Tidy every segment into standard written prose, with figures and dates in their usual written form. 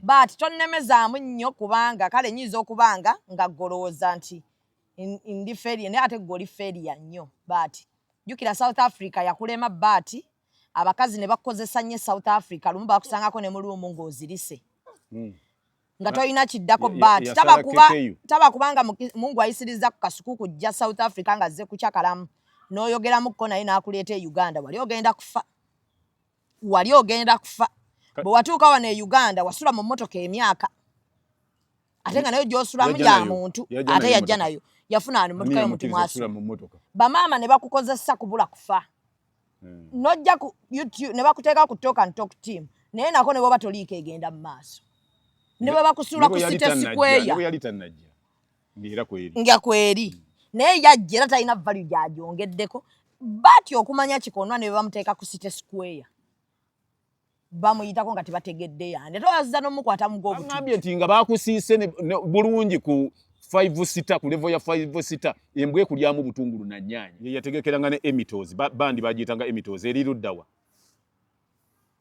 but tonnemezaamu nnyo kubanga kale nyiza okubanga nga golowooza nti ndi failure naye ate goli failure nnyo but jukira South Africa yakulema but abakazi ne bakozesa nnyo South Africa lumu bakusangako ne mulumu ng'ozirise nga toyina kiddako but taba kubanga Mungu ayisiriza ku kasuku kujja South Africa nga azze kukyakalamu n'oyogeramukko naye n'akuleeta e Uganda wali ogenda kufa bwe watuuka wano e Uganda wasula mu mmotoka emyaka ate nga nayo gy'osulamu ya muntu ate yajja nayo yafuna ano mmotoka y'omuntu mwaso bamaama ne bakukozesa kubula kufa nojja ku YouTube ne bakuteeka ku Talk and Talk team naye nako ne bwoba toliiko egenda mu maaso ne bwe bakusuula ku City Square nga kweri naye yajja era talina value gy'agyongeddeko bati okumanya kikonwa ne bamuteeka ku City Square bamuyitako nga tebategedde yande towaza n'omukwata mugo obuti ngambye nti nga bakusiise bulungi ku 5-6 ku level ya 5-6 embwe kulyamu butungulu na nnyanya yategekeranga ne Emitos bandi bagiyitanga Emitos eri luddawa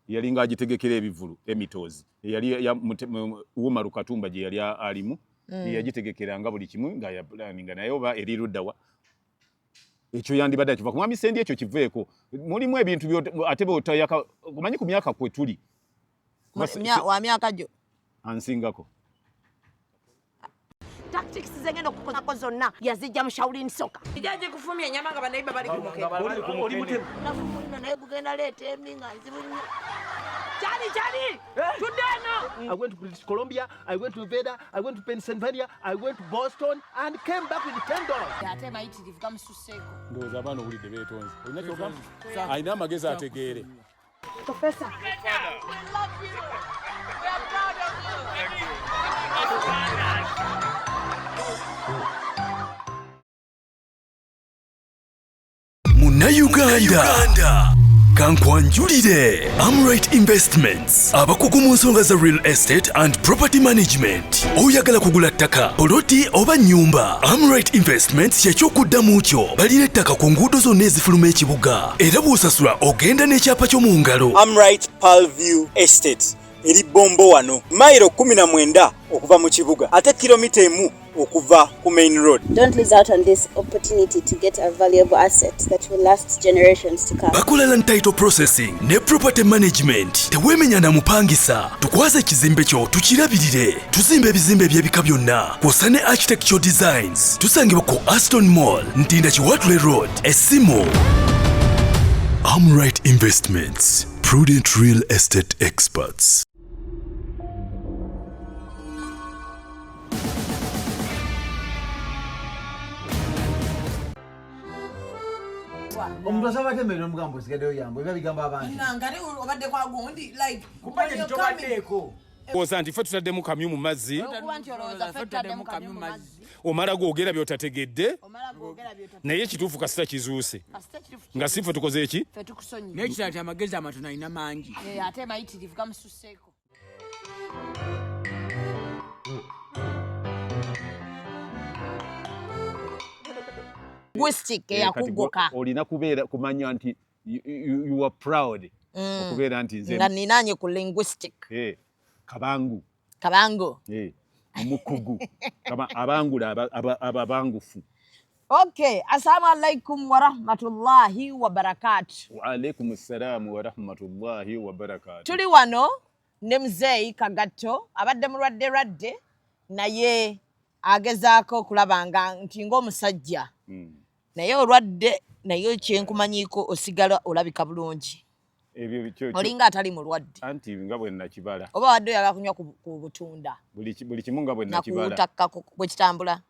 yalinga agitegekera ebivulu Emitos yali Umaru Katumba gye yali alimu yagitegekeranga buli kimu nga ya planning naye oba eri luddawa ekyo yandibadde kiva ku mwami sendi ekyo kiveeko mulimu ebintu ate botayaka kumanyi ku myaka kwe tuli wa myaka gyo ansingako tactics zengeno kukozako zonna yazijja mu Shaolin Soccer ijaje kufumya nyama nga banaiba bali kumukeba oli mutemu nafumuna naye kugenda leeta eminga nzibunya Charlie tudeno I went to British Columbia, I went to Nevada, I went to Pennsylvania, I went to Boston and came back with $10 ate mayitirivu gamususseeko ndowooza abaana owulidde beetonze olina kyogamba alina amagezi ategeere Professor we love you we are proud of you Munnayuganda kankwanjulire Amright Investments abakugu mu nsonga za real estate and property management oyagala kugula ttaka poloti oba nnyumba Amright Investments yakyokuddamu kyo balina ettaka ku nguudo zonna ezifuluma ekibuga era bw'osasula ogenda n'ekyapa ky'omu ngalo Amright Palview Estate eri Bombo wano mayiro 19 okuva mu kibuga ate kilomita 1 okuva ku main road. Don't lose out on this opportunity to get a valuable asset that will last generations to come. Bakola land title processing ne property management teweemenya na mupangisa tukwaze ekizimbe kyo tukirabirire tuzimba ebizimbe eby'ebika byonna kwosa ne architectural designs tusangibwa ku Aston Mall Ntinda Kiwatule Road Essimo. Amright Investments, prudent real estate experts. Omuntu asaba temere omugambo sigaddeyo yambo biba bigamba abantu ngari obadde kwa gundi like kubaje kitobaddeko oza nti ffe tutaddemu kamyu mu mazzi omala gwogera by'otategedde naye ekituufu kasita kizuuse nga si ffe tukoze eki naye kitala ti amagezi amatono alina mangi ate mayitirivu gamususseeko linguistic yakugoka olina kubeera kumanya nti you are proud okubeera nti nze nga ninanye ku linguistic kabangu omukugu abangula ababangufu. Okay, assalamu alaikum wa rahmatullahi wa barakatuh. Wa alaikum assalam wa rahmatullahi wa barakatuh. Tuli wano ne Mzee Kagatto abadde mulwadde naye agezaako kulabanga nti ng'omusajja naye olwadde naye kyenkumanyiko osigala olabika bulungi ebyo bicho olinga atali mulwadde anti nga bwe nakibala oba wadde yala kunywa ku butunda buli kimu nga bwe nakibala nakutaka bwe kitambula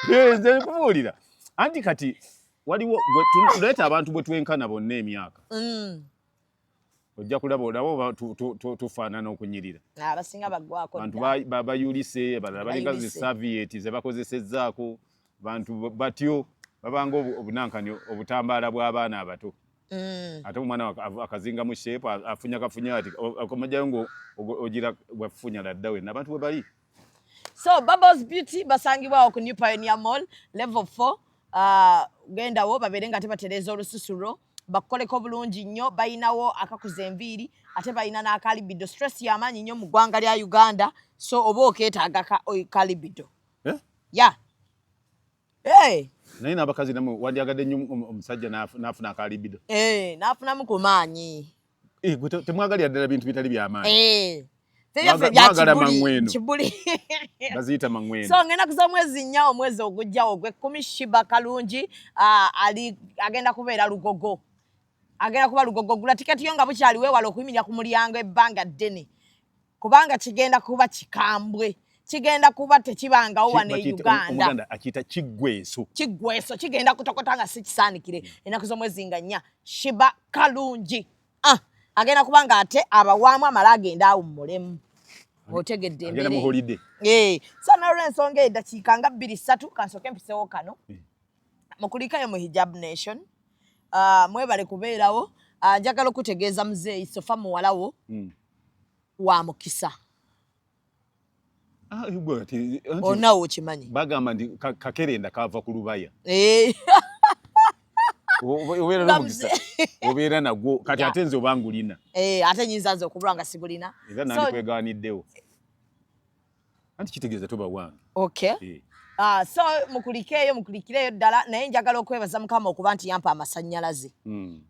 nze kubuulira anti kati waliwo tuleeta abantu bwe twenkana bonna emyaka ojja kulaba nabo tufaanana okunyirira abasinga baggwako abantu bayulise abalala balinga zisavieti ze bakozesezzaako bantu batyo babanga obunankani obutambaala bw'abaana abato ate omwana akazinga mu sheepu afunya ati akomajayo ngo ogira wafunya ladda wenna abantu bwe bali. So Bubbles Beauty basangibwa ku New Pioneer Mall level 4 gendawo babeere nga tebatereza olususuro bakoleko bulungi nnyo bayinawo akakuza enviiri ate bayina n'akalibido stress y'amaanyi nnyo mu ggwanga lya Uganda so oba okeetaaga kalibido ya naye n'abakazi namwe wandyagadde nnyo omusajja n'afuna akalibido n'afunamu ku maanyi temwagalira ddala bintu bitali by'amaanyi mwagala kibuli baziyita mangweno so ngenda kuza mwezi nnyawo omwezi ogujjawo gw'ekkumi Shiba Kalungi agenda kubeera Lugogo agenda kuba Lugogo gula tiketi yo nga bukyali weewala okuyimirira ku mulyango ebbanga ddene kubanga kigenda kuba kikambwe kigenda kuba tekibangawo wano e Uganda akiyita kiggweso kigenda kutokota nga si kisaanikire ennaku z'omwezi nga nnya Shiba Kalungi agenda kuba nga ate abawaamu amala agenda awummulemu otegedde embere so n'olw'ensonga eddakiika nga 2-3 kansooke empisewo kano mukulikayo mu Hijab Nation mwebale kubeerawo njagala okutegeeza muzeeyi Sofa muwalawo wa mukisa onawo okimanyi bagamba nti kakerenda kava ku lubaya obeera nagwo kati ate nze obanga ulina ate nyinza nze okubula nga sigulina era nandikwegaaniddewo anti kitegeeza toba wange so mukulikireyo ddala naye njagala okwebaza Mukama okuba nti yampa amasannyalaze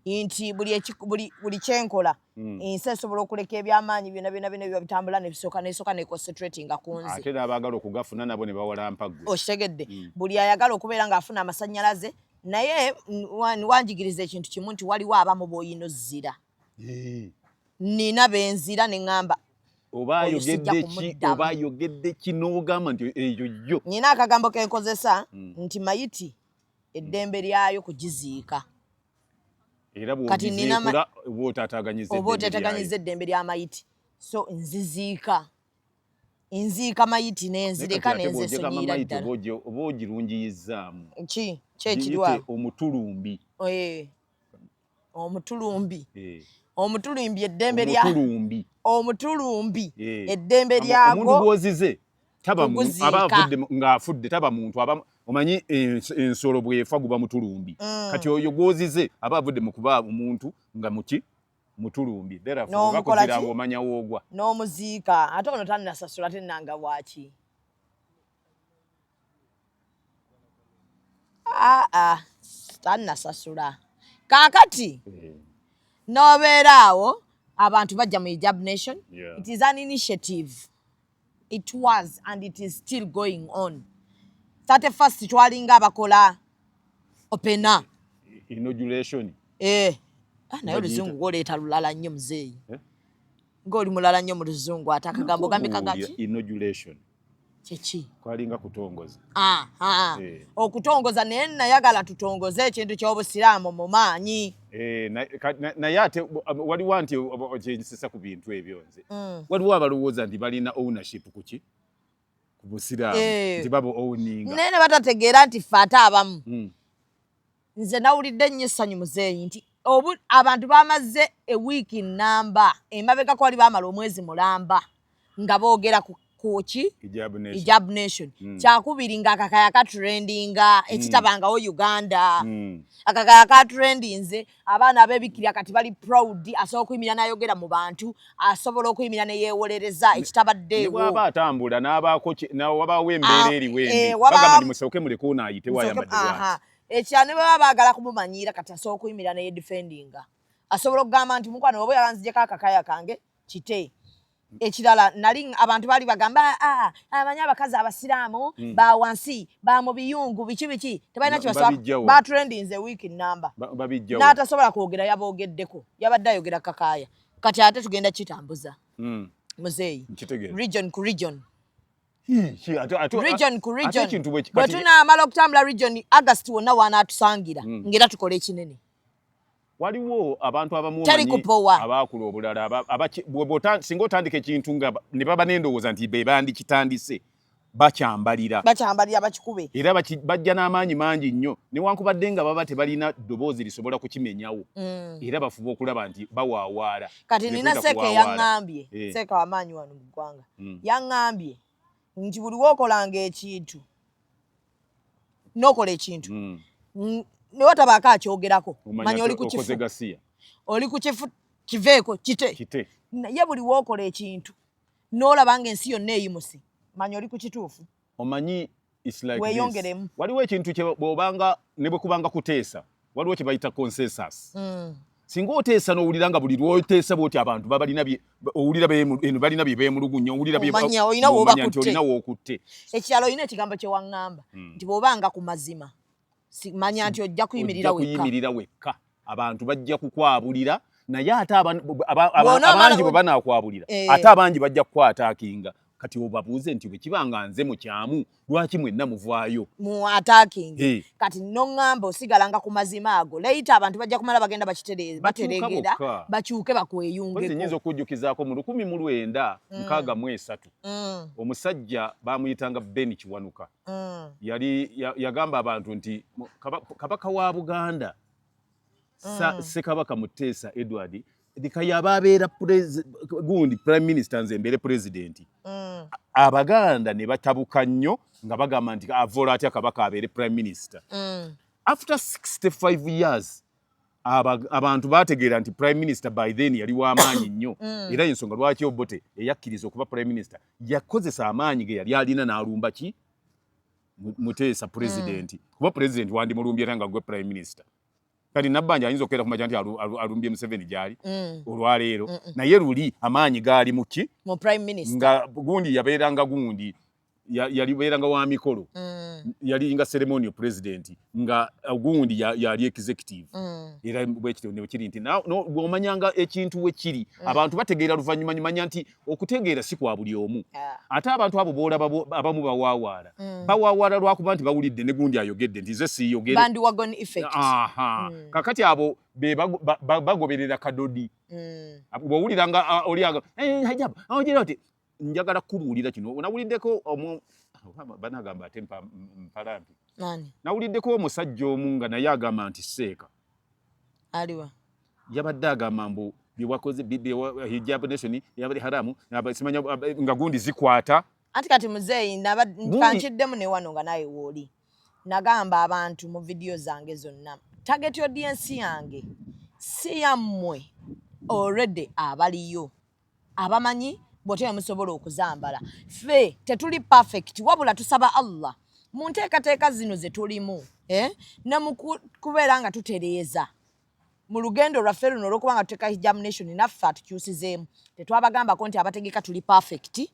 nti buli kyenkola ensi esobola okuleka ebyamaanyi byonna biba bitambula nesooka neconcentratinga ku nze ate n'abaagala okugafuna nabo ne bawalampa ggwe okitegedde buli ayagala okubeera ng'afuna amasannyalaze naye wanjigiriza ekintu kimu nti waliwo abamu b'oyinozira nina benzira ne ŋŋamba oba ayogedde ki n'ogamba nti eyo yo nina akagambo ke nkozesa nti mayiti eddembe lyayo kugiziika era bw'ogiziikula oba otaataganyiza eddembe lya mayiti so nziziika mayiti nenzireka nenzesonyiira ddala oba ogirungiyizzaamu ki kyekirwa omutulumbi omutulumbi eddembe lya omutulumbi eddembe lyagwo omuntu bw'ozize ng'afudde taba muntu omanyi ensolo bw'efa guba mutulumbi kati oyo gw'ozize aba avudde mu kuba omuntu nga mutulumbi bakuzira ng'omanya woogwa n'omuziika ate ono tannasasula ate nanga bwaki tannasasula kaakati n'obeera awo abantu bajja mu Hijab Nation it is an initiative it was and it is still going on 31st twalinga abakola opena inauguration naye oluzungu gwoleeta lulala nnyo muzeeyi ng'oli mulala nnyo mu luzungu ate akagambo gambi kagaki inauguration kyeki kwalinga kutongoza okutongoza naye nayagala tutongoze ekintu ky'obusiraamu mu maanyi naye ate waliwo nti kyensisa ku bintu ebyo nze waliwo abalowooza nti balina ownership kuki ku busiraamu nti babo owninga naye ne batategeera nti ffe ate abamu nze nawulidde nnyo essanyu muzeeyi nti abantu bamaze ewiiki nnamba emabega kwali baamala omwezi mulamba nga boogera kuki Hijab Nation kyakubiri nga akakaya katrendinga ekitabangawo Uganda akakaya katrendinze abaana ab'ebikirya kati bali proud asobola okuyimirira n'ayogera mu bantu asobola okuyimirira ne yeewolereza ekitabaddeewo bw'aba atambula n'awabaawo embeera eriwembi bagamba nti musooke muleko naayite wayambadde bwati ekyano ne baba baagala kumumanyiira kati asobola okuyimirira ne yedefendinga asobola okugamba nti mukwano oba yalanzijeko akakaya kange kite ekirala nali abantu baali bagamba amanyi abakazi abasiraamu ba wansi ba mu biyungu biki tebalina kibasaba batrendinze wiiki nnamba n'atasobola kwogera yaboogeddeko yabadde ayogera kakaaya kati ate tugenda kitambuza muzeeyi region ku region bwe tunaamala okutambula region August wonna wanaatusangira ngera tukole ekinene waliwo abantu abamu abaakula obulala singa otandika ekintu nga ne baba n'endowooza nti be bandikitandise bakyambalira bakikube era bajja n'amaanyi mangi nnyo newankubadde nga baba tebalina ddoboozi lisobola kukimenyawo era bafuba okulaba nti bawaawaala kati nina seeka eyaŋŋambye seeka wamaanyi wano mu ggwanga yaŋŋambye nti buli wookolanga ekintu n'okola ekintu niwe tabaka akyogerako manya oli ku kifu oli ku kifu kiveeko kite ye buli wookola ekintu n'olaba ng'ensi yonna eyimusi manya oli ku kituufu omanyi it's like weeyongeremu waliwo ekintu kye bw'obanga ne bwe kubanga kuteesa waliwo kye bayita consensus singa oteesa n'owulira nga buli lw'oteesa bw'oti abantu babalina owulira balina bye beemulugunya owulira olina w'okutte ekyalo olina ekigambo kye waŋŋamba nti bw'obanga ku mazima manya nti ojja kuyimirira wekka abantu bajja kukwabulira naye ate abangi bwe banaakwabulira ate abangi bajja kukwataakinga kati obabuuze nti bwe kibanga nze mu kyamu lwaki mwenna muvaayo mu attacking kati noŋŋamba osigalanga ku mazima ago leeta abantu bajja kumala bagenda bateregera bakyuke bakweyungeko nyinza okujjukizaako mu 1963 omusajja baamuyitanga Ben Kiwanuka yagamba abantu nti kabaka wa Buganda Ssekabaka Muteesa Edward dikayaba abeera gundi prime minister nze mbere president abaganda ne batabuka nnyo nga bagamba nti avola atya kabaka abeere prime minister after 65 years abantu bategeera nti prime minister by then yali w'amaanyi nnyo era ensonga lwaki Obote eyakkiriza okuba prime minister yakozesa amaanyi ge yali alina n'alumba ki Muteesa president kuba president wandimulumbye era nga gwe prime minister kati Nabbanja ayinza okera kumaja nti alumbye Museveni gyali olwaleero naye luli amaanyi gaali muki mu prime minister nga gundi yabeeranga gundi yali beeranga wa mikolo yali nga ceremonial president nga gundi yali executive era bwekityo ne kiri nti bw'omanyanga ekintu we kiri abantu bategeera luvannyuma manya nti okutegeera si kwa buli omu ate abantu abo boolaba abamu bawaawaala lwakuba nti bawulidde ne gundi ayogedde nti ze siyogere bandwagon effect kakati abo be bagoberera kadodi bw'owuliranga oliaga hajaba ojera oti njagala kubuulira kino nawuliddeko banagamba ate mpalampi nawuliddeko omusajja omu nga naye agamba nti Seeka aliwa yabadde agamba mbu byewakoze hijab nation yabali haramu simanya nga gundi zikwata ati kati muzeeyi kankiddemu ne wano nga naye wooli nagamba abantu mu vidiyo zange zonna target audience yange si yammwe already abaliyo abamanyi bote musobola okuzambala fe tetuli perfect wabula tusaba Allah mu nteekateeka zino ze tulimu ne mu kubeera nga tutereeza mu lugendo lwaffe luno olw'okuba nga tuteeka hijab nation naffe atukyusizeemu tetwabagambako nti abategeka tuli perfect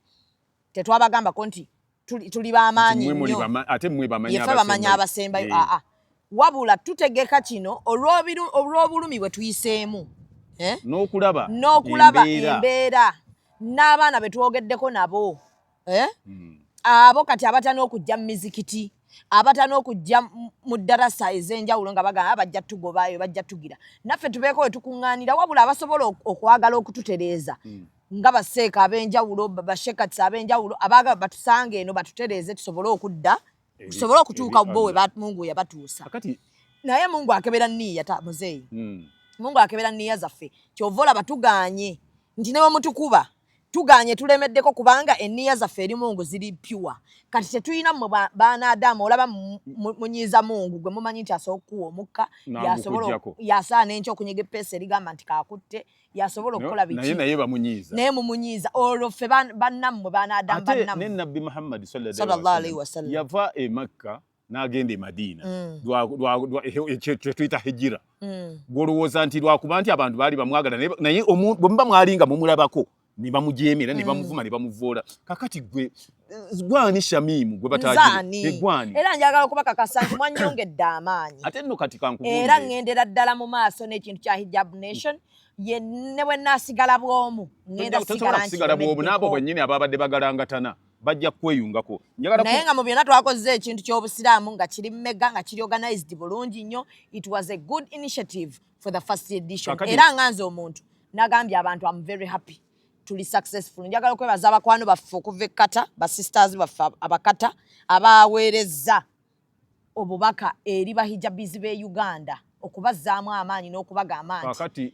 tetwabagambako nti tuli b'amaanyi nnyo ate mmwe yefe bamanya abasembayo wabula tutegeka kino olw'obulumi bwe tuyiseemu n'okulaba embeera n'abaana betwogeddeko nabo abo kati abatana okujja mu mizikiti abatana okujja mu ddarasa ez'enjawulo nga bagamba bajja tugobayo bajja tugira naffe tubeeko we tukuŋŋaanira wabula abasobola okwagala okututereeza nga baseeka ab'enjawulo bashekatsi ab'enjawulo abagamba batusange eno batutereeze tusobole okudda tusobole okutuuka bo we Mungu yabatuusa naye Mungu akebera nniya muzeeyi Mungu akebera nniya zaffe kyova olaba tuganye nti ne mutukuba tuganye tulemeddeko kubanga enniya zaffe eri Mungu ziri pure kati tetuyina mu baana Adamu olaba munyiiza Mungu gwe mumanyi nti asobola okuwa omukka yasaana enkya okunyiga eppeesa erigamba nti kakutte yasobola okukola biki naye mumunyiiza olwo ffe bannammwe baana Adamu bannammwe ne Nabbi Muhammad sallallahu alaihi wasallam yava e Makka n'agenda e Madiina tuyita hijira gw'olowooza nti lwakuba nti abantu baali bamwagala naye bwe muba mwalinga mumulabako ne bamujemera ne bamuvuma ne bamuvoola kakati gwe gwani Shamimu gwe bataji gwani era njagala okubakakasa nti mwannyongedde amaanyi ate nno kati kankubulire era ng'endera ddala mu maaso n'ekintu kya hijab nation ye ne bwe naasigala bwomu ngenda sigala bwomu n'abo bwennyini ababadde bagalangatana bajja kweyungako naye nga mu byonna twakoze ekintu ky'obusiraamu nga kiri mega nga kiri organized bulungi nnyo it was a good initiative for the first edition era nganze omuntu nagambye abantu I'm very happy tuli successful njagala okwebaza abakwano baffe okuva ekkata basisters baffe abakata abaweereza obubaka eri bahijabizi b'e Uganda okubazzaamu amaanyi n'okubaga amaanyi kakati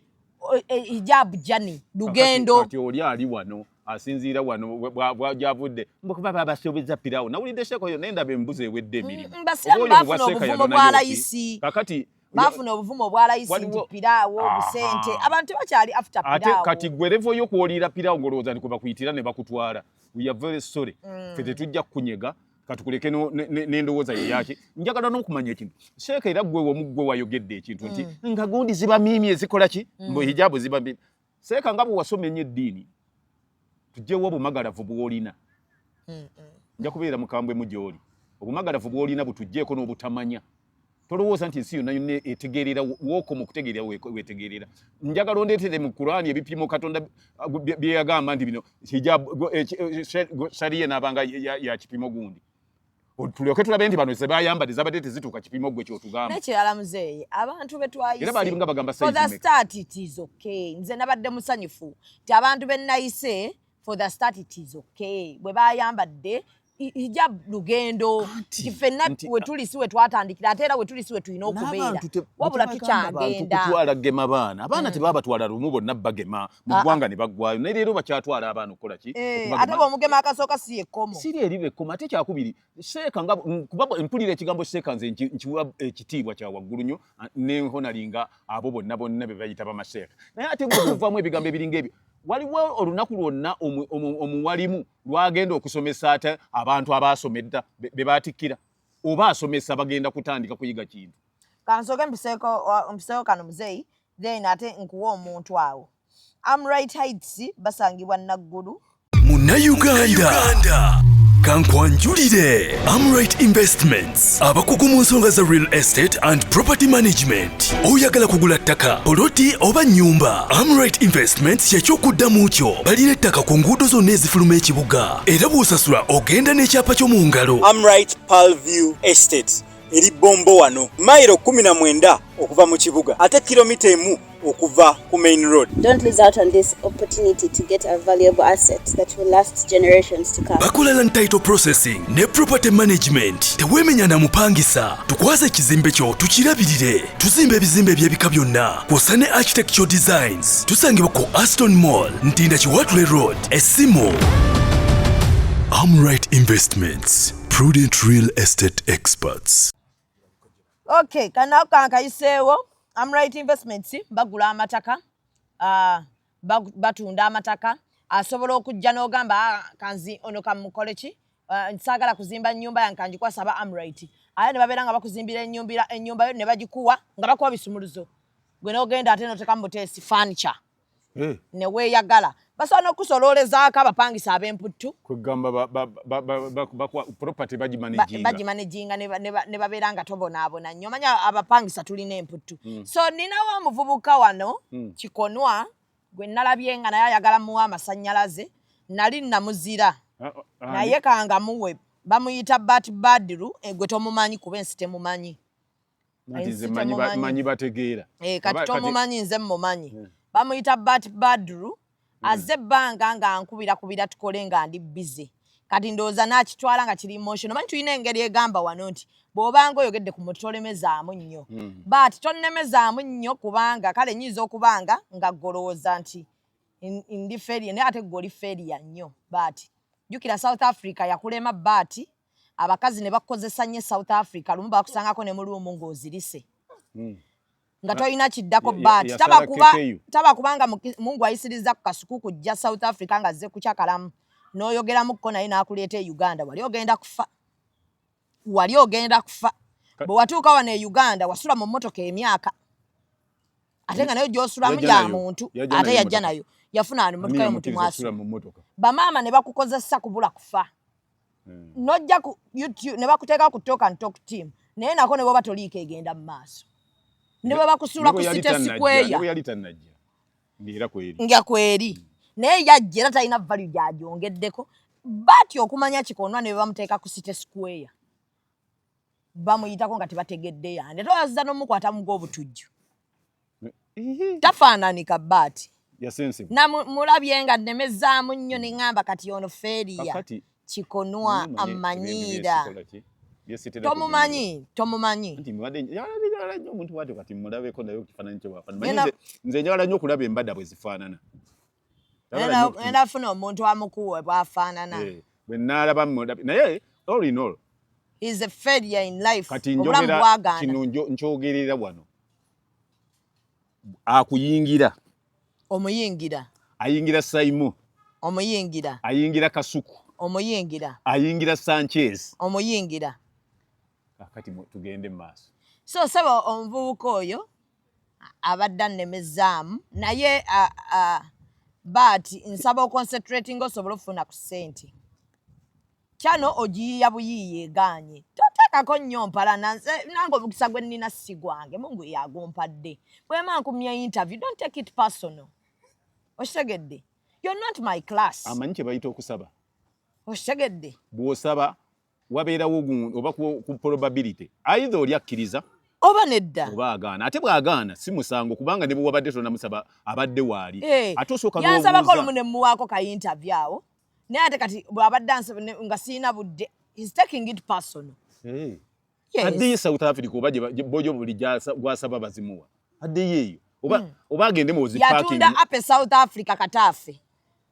hijab jani lugendo kati oli ali wano asinziira wano bwajavudde mbukuba babasobeza pirawo nawulidde Sheeko yo nenda bembuze ewedde emirimu Mbasiramu bafuna obuvumo bwa layisi kakati bafuna obuvumo bwa layisi nti pirawo obusente abantu bakyali after pirawo ate kati gwe level yo kuwulira pirawo ngolowooza nti kwe bakuyitira ne bakutwala we are very sorry ffe tetujja kukunyega katukuleke n'endowooza yeyaki njagala n'okumanya ekintu Sheeko era gwe omugwe wayogedde ekintu nti nga gundi ziba miimi ezikola ki mbu hijaabu ziba miimi Sheeko nga bwe wasoma ennyo eddiini tujjewo obumagalavu bw'olina nja kubeera mukambwe mu gy'oli obumagalavu bw'olina butujjeeko n'obutamanya tolowooza nti ensi yonna yonna etegeerera wookoma okutegeerera weetegeerera njagala ondeetere mu Qur'ani ebipimo Katonda bye yagamba nti bino shariya n'abanga ya kipimo gundi tulyoke tulabe nti bano ze bayambadde zabadde tezituuka kipimo gwe kyotugamba nekirala muzeeyi abantu be twayise era baali nga bagamba for the start it is okay nze nabadde musanyufu ti abantu be nayise for the start it is okay bwe bayambadde hijab lugendo kifenna wetuli siwe twatandikira ate era wetuli siwe tulina okubeera wabula tukyagenda kutwala gema abaana tebabatwala lumu bonna bagema mu ggwanga ne baggwayo naye leero bakyatwala abaana okukola ki ate bw'omugema akasooka si ekkomo siri eriba ekkomo ate kyakubiri Sheeko nga kuba mpulira ekigambo Sheeko nze nkiwa ekitiibwa kya waggulu nnyo nenhonalinga abo bonna be bayita bamasheeka naye ate bw'okuvaamu ebigambo ebiringa ebyo waliwo olunaku lwonna omuwalimu lwagenda okusomesa ate abantu abaasomedda be baatikkira oba asomesa bagenda kutandika kuyiga kintu kansooke mpiseeko kano muzeeyi then ate nkuwa omuntu awo Amrite Heights basangibwa Naggulu Munnayuganda kankwanjulire Amrite Investments abakugu mu nsonga za real estate and property management oyagala kugula ttaka poloti oba nnyumba Amrite Investments yakyokuddamu kyo balina ettaka ku nguudo zonna ezifuluma ekibuga era bw'osasula ogenda n'ekyapa ky'omu ngalo Amrite Palview Estate eri Bombo wano mayiro 19 okuva mu kibuga ate kilomita 1 okuva ku main road. Don't lose out on this opportunity to get a valuable asset that will last generations to come. Bakola land title processing ne property management teweemenya na mupangisa tukwaze ekizimbe kyo tukirabirire tuzimbe ebizimbe by'ebika byonna kw'ossa ne architectural designs tusangibwa ku Aston Mall Ntinda Kiwatule Road Essimo. Amrite Investments, prudent real estate experts. Okay, kana kankayiseewo Amrite Investments bagula amataka batunda amataka asobola okujja n'ogamba kanzi ono kamukole ki nsagala kuzimba nnyumba yange kwasaba Amrite aya ne babeera nga bakuzimbira ennyumba yo ne bagikuwa nga bakuwa bisumuluzo gwe n'ogenda ate n'oteka mu butesi furniture ne weeyagala basobola n'okusololezaako abapangisa ab'emputtu kwegamba property bagimanaginga ne babeera nga tobonaabona nnyo manya abapangisa tulina emputtu so ninawo omuvubuka wano Kikonwa gwe nalabye nga naye ayagala muwa amasannyalaze nali namuzira naye kanga muwe bamuyita Badru gwe tomumanyi kuba ensi temumanyi manyi bategeera kati tomumanyi nze mmumanyi bamuyita Badru azze ebbanga nga nkubira tukole nga ndi busy kati ndowooza n'akitwala nga kiri emotion manyi tulina engeri egamba wano nti bw'obanga oyogedde ku muti tolemezaamu nnyo but tonnemezaamu nnyo kubanga kale nnyinza okubanga nga golowooza nti ndi feria naye ate gwe oli feria nnyo but jjukira South Africa yakulema but abakazi ne bakozesa nnyo South Africa lumu bakusangako ne mulumu ng'ozirise nga toyina kiddako but taba kubanga Mungu ayisiriza ku kasuku kujja South Africa nga azze kukyakalamu n'oyogeramukko naye n'akuleeta e Uganda wali ogenda kufa bwe watuuka wano e Uganda wasula mu mmotoka emyaka ate nga nayo gy'osulamu gya muntu ate yajja nayo yafuna ano mmotoka y'omuntu mwasula bamaama ne bakukozesa kubula kufa nojja ku YouTube ne bakuteeka ku Talk and Talk team naye nako ne bwoba toliika egenda mu maaso ne bwe bakusuula ku City Square nga kweri naye yajja era talina value gy'agyongeddeko bati okumanya Kikonwa ne bamuteeka ku City Square bamuyitako nga tebategedde yande towaziza n'omukwata mu g'obutujju tafaananika bati mulabye nga nnemezaamu nnyo ne ŋŋamba kati ono feeriya Kikonwa amanyiira tomumanyi nze njagala nnyo okulaba embada bwe zifaanana Enda funa omuntu amukuwe bwafaanana. Bwe naalaba naye all in all is a failure in life. Kati njogera kino nkyogerera wano. Akuyingira. Omuyingira. Ayingira Saimu. Omuyingira. Ayingira Kasuku. Omuyingira. Ayingira Sanchez. Omuyingira. Kati tugende maaso. So saba omuvubuka oyo abadde annemezaamu naye but nsaba concentrating osobola okufuna ku ssente. Kyano ogiyiya buyiiya egaanye. Toteekako nnyo mpala nange omukisa gwe nnina si gwange Mungu yagompadde. Bwema nkumya interview don't take it personal. Oshitegedde. You're not my class. Amanyi kye bayita okusaba. Oshitegedde. Bw'osaba wabeerawo oba ku probability. Either oli akkiriza oba nedda. Oba agaana. Ate bw'agaana si musango kubanga ne bwe wabadde tonamusaba abadde waali. Ate osooka n'obuuza. Yansabako olumu ne mmuwaako ka interview awo. Naye ate kati bw'abadde nga sirina budde. He's taking it personal. Yes. Addeyo South Africa oba bojo buli gwasaba bazimuwa. Addeyo eyo. Oba agende mu parking. Yatunda ape South Africa kataafe.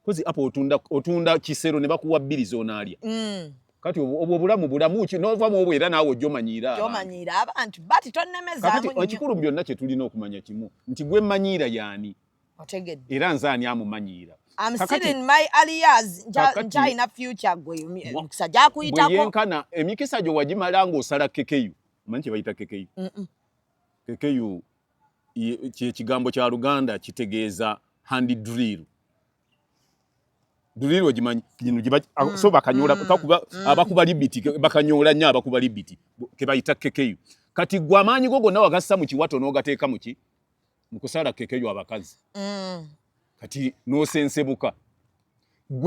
Kozi apo otunda kisero ne bakuwa bbiri zonaalya. Kati obwo bulamu ki nova mu obwo era naawe ojomanyira. Jomanyira abantu bati tonnemezaamu nnyo. Kati ekikulu byonna kye tulina okumanya kimu nti gwe mmanyiira yaani. Otegedde. Era nzaani amumanyiira. I'm still in my early years. Nchina future gwe. Mukisa gyakuyitako. Bwe yenkana emikisa gyo wagimala ng'osala kekeyu. Manyi kye bayita kekeyu. Kekeyu kigambo kya Luganda kitegeeza hand drill. Drill ogimanyi kino so bakanyola abakuba libiti bakanyola nnyo abakuba libiti ke bayita kekeyu. Kati gwe amaanyi go gonna wagassa mu kiwato n'ogateeka mu ki mu kusala kekeyu abakazi. Kati n'osensebuka.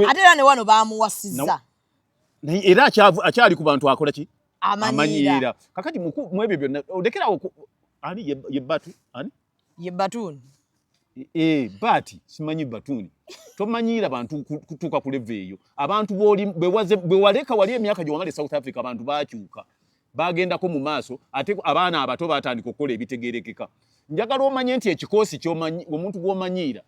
Ate era ne wano baamuwasizza. Era akyali ku bantu akola ki? Amanyiira. Kakati mu ebyo byonna odekerawo ani ye batu ani? Ye batuuni. Bati simanyi batuuni. Tomanyiira bantu kutuuka ku level eyo. Abantu bwe waleka wali emyaka gy'owangale South Africa abantu baakyuka. Bagendako mu maaso ate abaana abato baatandika okukola ebitegeerekeka. Njagala omanye nti ekikoosi ky'omanyi omuntu gw'omanyiira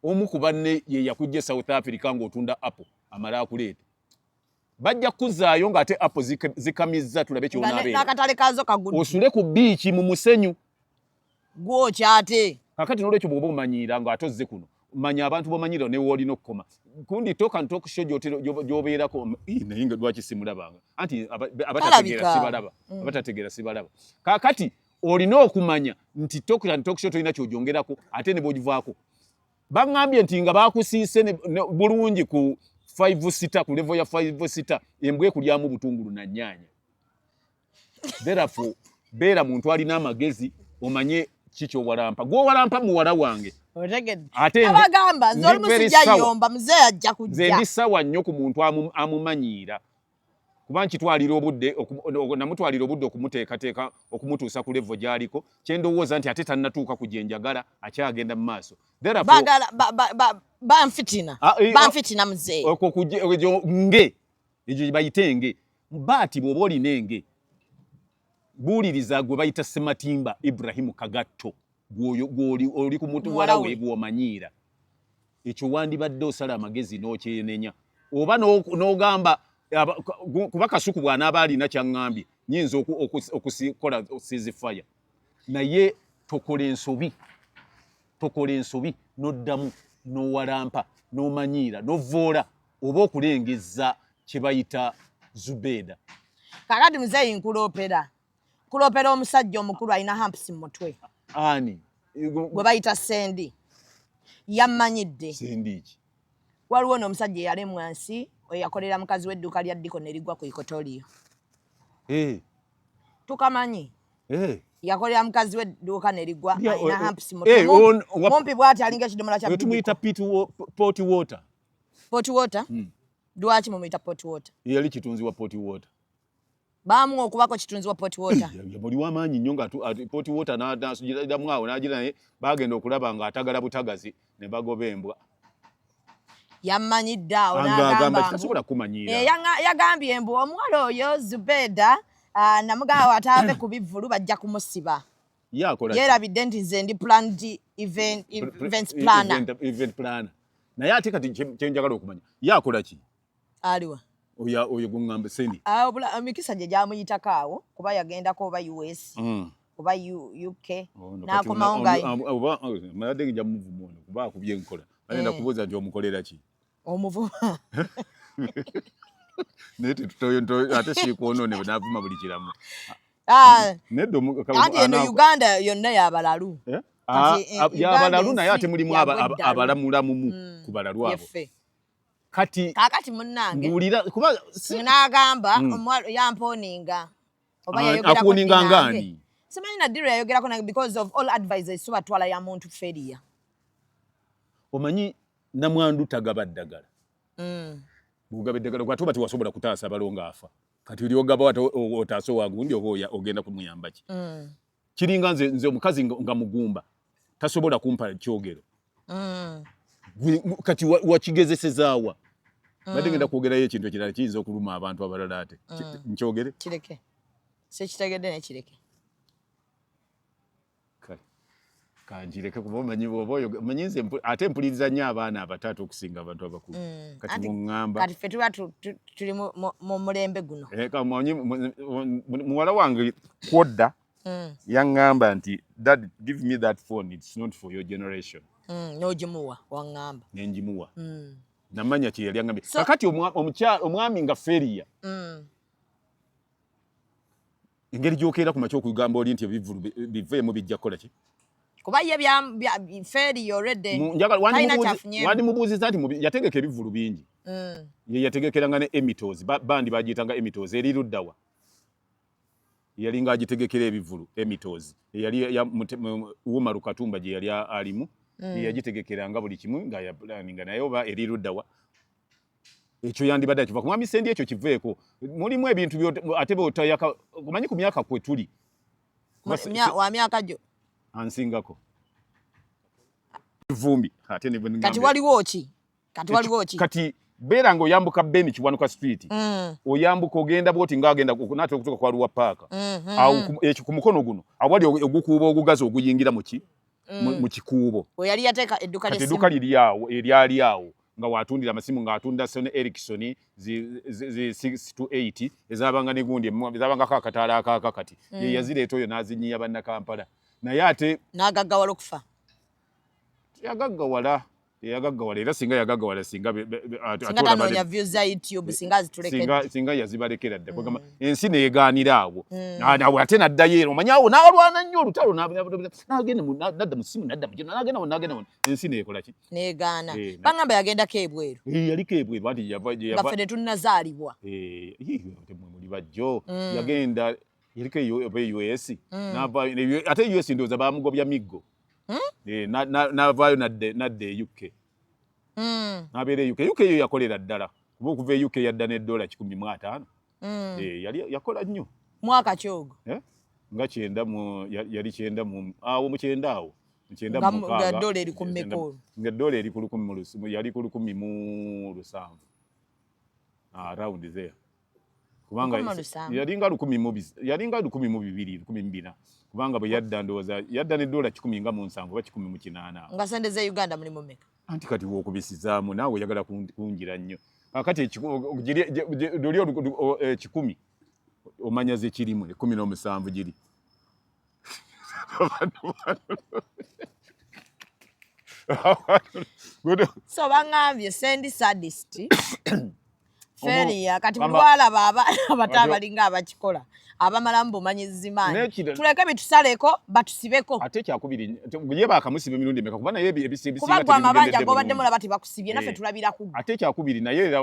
omu ku banne ye yakujja South Africa ng'otunda apple amala akuleeta. Bajja kuzaayo ng'ate apple zikamizza tulabe ky'onaabeera. N'akatale kaazo kagudde. Osule ku biici mu musenyu. Gw'okyate. Kakati n'olwekyo bw'oba omanyiira ng'atozze kuno. Manya abantu b'omanyiira ne woolina okukoma. Kundi talk show gy'obeerako naye nga lwaki simulabanga. Anti abatategeera sibalaba. Abatategeera sibalaba. Kakati olina okumanya nti talk show tolina ky'ogyongerako ate ne bw'ogivaako. Bangambye nti nga baakusiise bulungi ku 5-6 ku level ya 5-6 embwe kulyamu butungulu na nnyaanya. Therefore beera muntu alina amagezi omanye kikyo walampa. Gwo walampa muwala wange. Otegedde. Abagamba nze olumusijja yomba mzee ajja kujja. Nze ndi sawa nnyo ku muntu amumanyiira. Kuba nkitwalira obudde namutwalira obudde okumuteekateeka okumutuusa ku level gy'aliko. Kye ndowooza nti ate tannatuuka ku gye njagala akyagenda mu maaso. Bagala banfitina mzee. Nge egyo bayite nge. Baati bw'oba olina enge. Buuliriza gwe bayita Sematimba Ibrahimu Kagatto. Oli ku muwala we gw'omanyiira. Ekyo wandibadde osala amagezi n'okyenenya. Oba n'ogamba kuba Kasuku bw'anaaba alina kyangambye nyinza okusikola ceasefire. Naye tokola ensobi n'oddamu n'owalampa n'omanyiira n'ovoola oba okulengeza kye bayita Zubeda. Kakati muzeeyi nkuloopera omusajja omukulu alina hampusi mu mutwe. Ani? Gwe bayita Sendi. Yammanyidde. Sendi ki? Waliwo n'omusajja eyali mwansi yakolera mukazi w'edduuka lya Diko ne ligwa ku Ikotorio. Tukamanyi. Yakolera mukazi w'edduuka ne ligwa alina hampusi mu mutwe. Mumpi bw'ati alinga ekidomola kya Diko. Tumuyita pot water. Pot water? Lwaki mumuyita pot water? Yali kitunzi wa pot water. Baamu okubako kitunzi wa pot water. Yabuli w'amaanyi nnyo nga pot water n'adamu awo n'agira naye baagenda okulaba ng'atagala butagazi ne bagoba embwa. Yammanyidde awo n'agamba tasobola kumanyiira. Yagambye embwa omuwala oyo Zubeda namugamba ataave ku bivvulu bajja kumusiba. Yakola. Yeerabidde nti nze ndi planned events planner. Event planner. Naye ate kati kyenjagala okumanya. Yakola ki? Aliwa. Oyo gungamba Sendi. Mikisa gye gyamuyitako awo kuba yagendako oba US. Oba UK. N'akomawo nga mayadde nja muvumu ono kuba akubye enkola. Bagenda kubuuza nti omukolera ki? Omuvumu. Naye ate siikwonoone bwe naavuma buli kiramu. Anti eno Uganda yonna yabalalu. Yabalalu naye ate mulimu abalamulamumu ku balalu abo. Kakati munnange mbuulira kuba n'agamba yamponinga. Akuninga ngani? Simanyi Nadiru yayogerako because of all advisors so batwala ya muntu feria. Omanyi namwandu tagaba ddagala. Bugaba ddagala kwa tuba tiwasobola kutaasa abalonga afa. Kati uliogaba otaaso wagundi oboya ogenda kumuyamba ki. Kiringa nze omukazi nga mugumba tasobola kumpa kyogero. Kati wakigezesezaawa. Badde ngenda kwogerayo ekintu ekirala kiyinza okuluma abantu abalala ate. Nkyogere? Kireke. Sekitegedde ne kireke. Kanjireke kuba omanyi bwoboyo manyinze ate mpuliriza nnyo abaana abataata okusinga abantu abakulu. Kati muŋŋamba. Kati ffe tuba tuli mu mulembe guno. Kamanyi muwala wange kwodda yaŋŋamba nti Dad, give me that phone, it's not for your generation. N'ogimuwa waŋŋamba. Nengimuwa. Namanya kye yali aŋŋambye. Kakati omwami nga Feria. Engeri gy'okeera ku makya okugamba oli nti ebivulu biveemu bijja kukola ki? Kuba ye bya Feria already. Wandi mubuuziza nti yategeka ebivulu bingi. Ye yategekeranga ne emitozi. Bandi bagiyitanga emitozi eri luddawa. Yali ng'agitegekera ebivulu emitozi. Yali Wuma Lukatumba gye yali alimu. Yagitegekeranga buli kimu nga yapulaninga naye oba eri luddawa. Ekyo yandibadde kiva ku mwami Sendi ekyo kiveeko. Mulimu ebintu ate bw'otayaka omanyi ku myaka kwe tuli. Wa myaka gyo. Ansingako. Vumbi. Kati waliwo ki? Kati beera ng'oyambuka Beni Kiwanuka Street. Oyambuka ogenda bwoti ng'agenda n'ate okutuuka kwa Luwa Park. Ekyo ku mukono guno awali ogukuubo ogugazi oguyingira mu kikuubo. Yali yateeka edduka ly'essimu. Edduka eryali awo nga watundira amasimu ng'atunda Sony Ericsson zi 6 to 8 ezabanga ne gundi ezabangako akataala akakati. Ye yazireeta oyo n'azinyiya bannakampala. Naye ate n'agaggawala okufa. Yagaggawala era singa yagaggawala singa tanoonya views za YouTube singa azitulekedde. Singa yazibalekera dda kwegamba ensi neegaanira awo. Ate n'addayo ero omanyi awo n'alwana nnyo olutalo n'adda mu ssimu n'adda mu kino n'agenda ensi neekola ki? Neegaana. Bagamba yagendako ebweru. Yaliko ebweru anti nga ffe tetunnazaalibwa. Muli bajjo yagenda yaliko US ate US ndowooza baamugobya miggo. N'avaayo nadde UK. N'abeera UK. UK eyo yakolera ddala. Kuba okuva UK yadda n'eddola 150. Yakola nnyo. Mwaka kyogo. Nga 9 yali 9 awo mu 9 awo. Nga dola eri ku mmeko. Nga dola eri ku 10 yali ku 17. Around there. Kubanga yali nga 12,000 kubanga bwe yadda ndowooza yadda n'eddola 10 nga mu 7 oba 10 mu 8. Nga sente ze Uganda mulimu mmeka? Anti kati w'okubisizaamu naawe oyagala kungira nnyo. Kati 10 omanya ze kirimu 17 giri. So bangambye Sendi sadist. Feria kati bulwala abatabalinga abakikola abamalamu bumanyizi maanyi tuleke bitusaleko batusibeko ate kyakubiri ye bakamusiba emirundi emeka kuba naye ebisinga kubanga amabanja gobadde mulaba tebakusibye naffe tulabira ku ate kyakubiri naye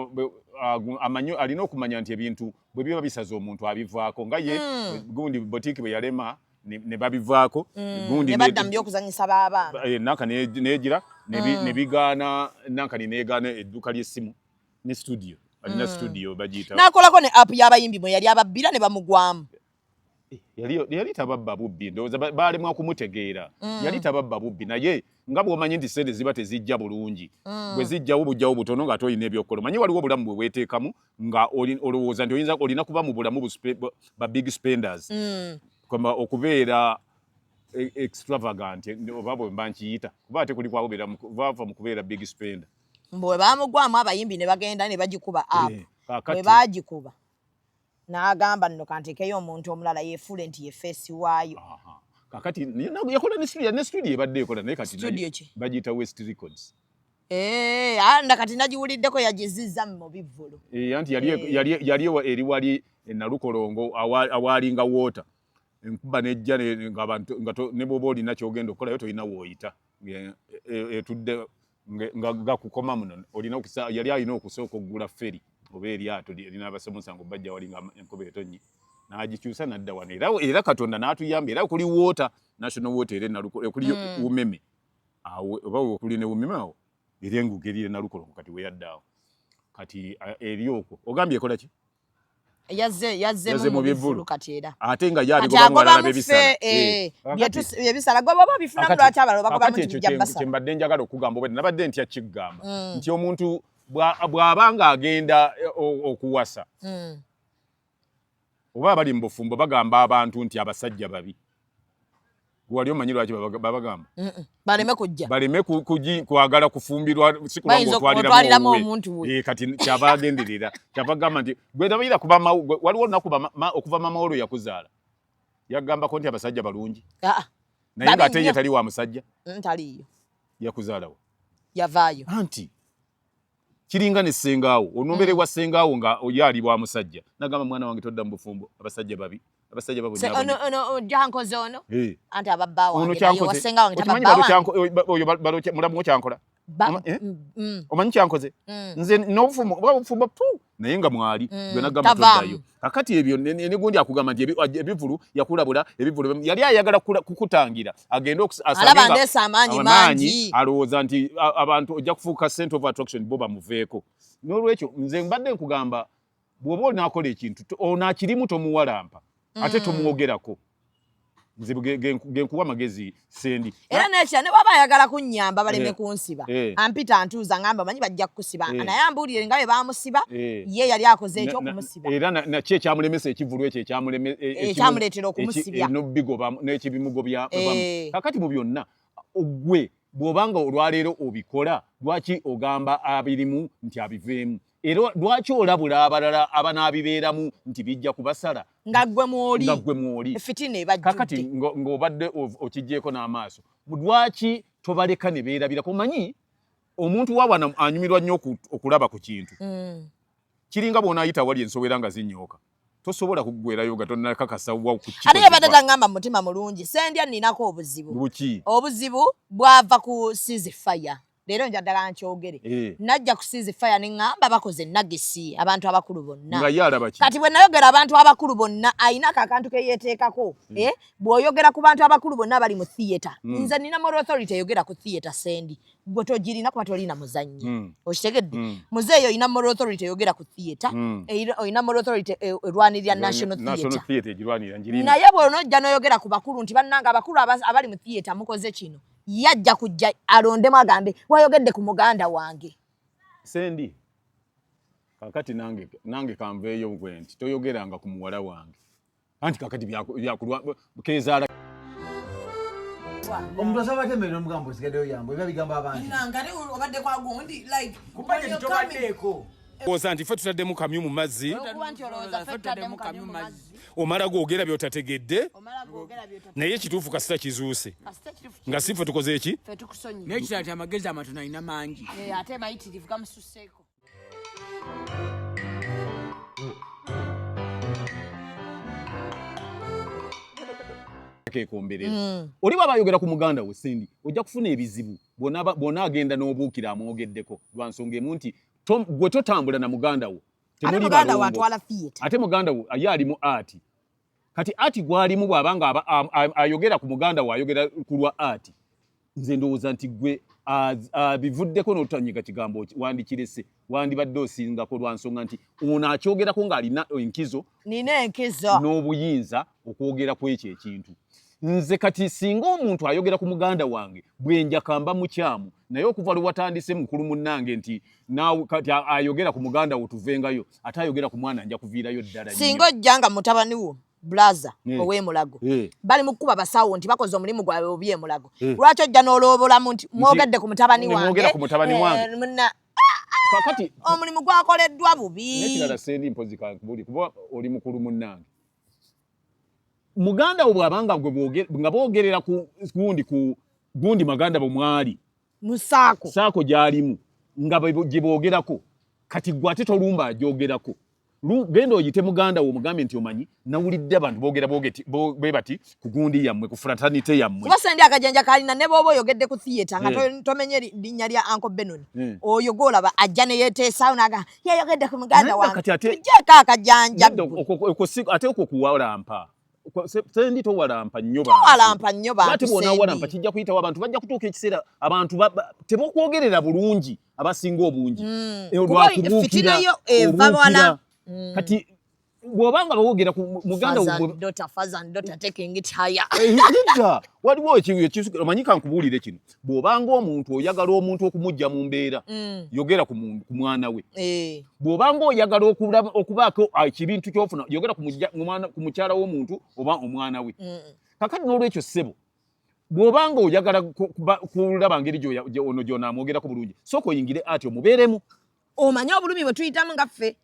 amanyo alina okumanya nti ebintu bwe biba bisaza omuntu abivaako nga ye gundi boutique bwe yalema ne babivaako gundi ne badda byokuzanyisa baabana naka negira ne bigaana naka neegaana edduka ly'essimu ne studio alina studio bagiyita nakolako ne app y'abayimbi mwe yali ababbira ne bamugwamu yali tababba bubbi ndowooza baalemwa kumutegeera yali tababba bubbi naye nga bw'omanyi nti sente ziba tezijja bulungi bwe zijjawo bujjawo butono nga toyina ebyokukola manyi waliwo obulamu bwe weeteekamu nga olowooza nti olina kuba mu bulamu ba big spenders okubeera extravagant oba bwe mba nkiyita kuba ate kuli kwabera bava mu kubeera big spender. Bwe bamugwamu abayimbi ne bagenda ne bagikuba up. Bwe bagikuba n'agamba nno kantekeyo omuntu omulala yeefule nti ye face waayo. Kakati yakola ne studio ebadde ekola naye kati bagiyita West Records. Anda kati nagiwuliddeko yagizizza mu bivvulu. Anti yali eri wali Nalukolongo awalinga water. Enkuba nejja ng'abantu ne bwoba olina kyogenda okukolayo tolina wooyita. Etudde nga kukoma muno olina yali alina okusooka okugula feri oba eryato erina abasomusango bajja walinga enkuba etonnyi. N'agikyusa n'adda wano era Katonda n'atuyamba era kuli water national water era kuli umeme. Oba okuli ne umeme awo era enguga eri Nalukolongo kati weyaddaawo. Kati eri okwo ogambye ekola ki? Yazze mu bivvulu kati era. Ate nga yali goba bebisala. Ebisala goba bifuna mu lwaki abalala bagoba mu kijja basala. Kye mbadde njagala okugamba obwe nabadde ntya kigamba nti omuntu bw'abanga agenda okuwasa. Oba abali mu bufumbo bagamba abantu nti abasajja babi. Wali omanyi lwaki babagamba? Baleme kwagala kufumbirwa sikulanga otwaliramu omuntu we. Kati kyabagenderera kyabagamba nti gwe tabayira kuba waliwo nakuba okuva mama wolo yakuzaala yagamba ko nti abasajja balungi. Naye ng'ate ye tali wa musajja. Taliyo. Yakuzaalawo. Yavaayo. Anti kiringa ne sengaawo onomberebwa sengaawo nga oyali bwa musajja nagamba mwana wange todda mu bufumbo abasajja babi babo nyabo ono jankoze ono anti ababbawo wange wasenga wange oyo mulamu kyankola omanyi kyankoze nze n'obufumbo naye nga mwali gwe nagamba toddayo kakati ebyo negundi akugamba nti ebivulu yakulabula ebivulu yali ayagala kukutangira agenda alabandesa amaanyi alowooza nti abantu ojja kufuuka center of attraction bo bamuveeko n'olwekyo nze mbadde nkugamba bw'oba onaakola ekintu onaakirimu tomuwalampa ate tomwogerako nze genkuwa amagezi sendi era nekya ne bwaba ayagala kunnyamba baleme kunsiba ampita ntuuza ngamba manyi bajja kukusiba naye ambuulire nga bwe baamusiba ye yali akoze ekyo okumusiba era nakyo ekyamulemesa ekivulu ekyo ekyamuleetera okumusibya n'obigoba n'ekibimugobya kakati mu byonna ogwe bw'obanga olwaleero obikola lwaki ogamba abirimu nti abiveemu era lwaki olabula abalala abanaabibeeramu nti bijja kubasala nga ggwe mwoli fitina ebajjudde kakati ng'obadde okijjeeko n'amaaso lwaki tobaleka ne beerabirako manyi omuntu wawana anyumirwa nnyo okulaba ku kintu kiringa bw'onaayita wali ensowera nga zinyooka tosobola kuggwerayo nga tonnakakasa wa ku ate yabadde tangamba mu mutima mulungi sendya nninako obuzibu bwava ku sizifaya leero nja ddala nkyogere najja ku sizifaya ne ŋŋamba bakoze nagisi abantu abakulu bonna kati bwe nayogera abantu abakulu bonna ayinako akantu ke yeeteekako bw'oyogera ku bantu abakulu bonna bali mu theatre nze nina moral authority eyogera ku theatre sendi gwe togirina kuba tolina muzannyi okitegedde muzeeyo oyina moral authority eyogera ku theatre oyina moral authority erwanirira national theatre naye bw'onojja n'oyogera ku bakulu nti bannanga abakulu abali mu theatre mukoze kino yajja kujja alondemu agambe wayogedde ku muganda wange sendi kakati nange kanveeyo gwe nti toyogeranga ku muwala wange anti kakati byakulwa kezaala omuntu asaba atemerera omugambo osigaddeyo yambo ebyo bigamba abantu ngate obadde kwa gundi like kubadde tobaddeko oza nti ffe tutaddemu kamyu mu mazzi omala gwogera by'otategedde naye kituufu kasita kizuuse nga si ffe tukoze eki naye kitala ti amagezi amatono alina mangi ate mayitirivu gamususseeko kekomberera oli bwaba ayogera ku muganda we sendi ojja kufuna ebizibu bw'ona agenda n'obuukira amwogeddeko lwa nsonga emu nti gwe totambula na muganda wo ate muganda wo ye ali mu ati kati ati gwalimu bw'abanga ayogera ku muganda wo ayogera ku lwa ati nze ndowooza nti gwe bivuddeko n'otanyiga kigambo wandikirese wandibadde osingako lwa nsonga nti ono akyogerako ng'alina enkizo n'obuyinza okwogera ku ekyo ekintu nze kati singa omuntu ayogera ku muganda wange bwenja kamba mukyamu naye okuva lwe watandise mukulu munnange nti naawe kati ayogera ku muganda wo tuvengayo ate ayogera ku mwana nja kuviirayo ddala singa ojjanga mutabani wo blaza ow'emulago bali mu kkuba basawo nti bakoze omulimu gwabwe obyemulago lwaki ojja n'oloobolamu nti mwogedde ku mutabani wange kakati omulimu gwakoleddwa bubi nekirala sendi mpozi kankubuli kuba oli mukulu munnange muganda wo bw'abanga nga boogerera ku gundi maganda bomwali saako gy'alimu nga gye boogerako kati gwe ate tolumba agyogerako genda oyite muganda wo omugambe nti omanyi nawulidde abantu boogera bwe bati ku gundi yammwe ku fraternite yammwe kuba sendi akajanja kalina ne booba oyogedde ku theatre nga tomenye linnya lya Uncle Benon oyo gwolaba ajja ne yeeteesaawo naga yayogedde ku muganda wange tujjeeko akajanja ate okwo kuwalampa sendi towalampa nnyo bantu bw'onaawalampa kijja kuyitawo abantu bajja kutuuka ekiseera abantu tebokwogerera bulungi abasinga obungi lwakubuukira oluukira kati bw'obanga bawogera ku muganda waliwo ekisu omanyika nkubuulire kino bw'obanga omuntu oyagala omuntu okumujja mu mbeera yogera ku mwana we bw'obanga oyagala okubaako ekibintu ky'ofuna yogera ku mukyala w'omuntu oba omwana we kakati n'olwekyo ssebo bw'obanga oyagala kulaba ngeri ono gy'onaamwogerako bulungi sooka oyingire ati omubeeremu omanye obulumi bwe tuyitamu nga ffe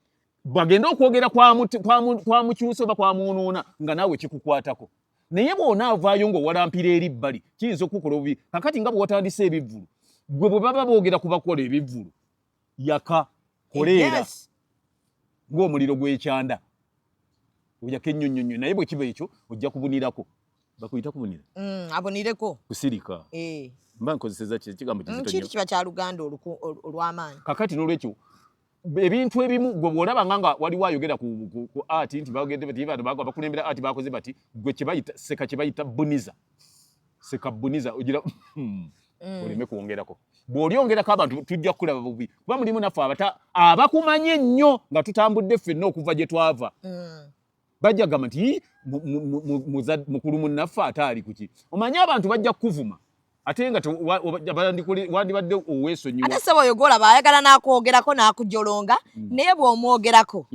bagenda okwogera kwa mukyusa oba kwamuunuuna nga naawe kikukwatako naye bw'onaavaayo ng'owalampira eri bbali kiyinza okukola obubi kakati nga bwe watandise ebivvulu gwe bwe baba boogera ku bakola ebivvulu yaka koleera ng'omuliro gw'ekyanda oyaka ennyonnyonnyo naye bwe kiba ekyo ojja kubunirako bakuyita kubunira abunireko kusirika mba nkozeseza kigambo kizito kiba kya luganda olw'amaanyi kakati n'olwekyo ebintu ebimu gwe bw'olaba nga waliwo ayogera ku ati nti bagende bati abantu bakulembera ati bakoze bati gwe kye bayita buniza seka buniza ogira oleme kwongerako bw'olyongerako abantu tujja kukulaba bubi kuba mulimu naffe abakumanye nnyo nga tutambudde ffenna okuva gye twava bajja gamba nti mukulu munnaffe ate ali kuki omanye abantu bajja kukuvuma ate nga wandibadde oweesonyiwa ate sebo oyo gwolaba ayagala n'akwogerako n'akujolonga naye bw'omwogerako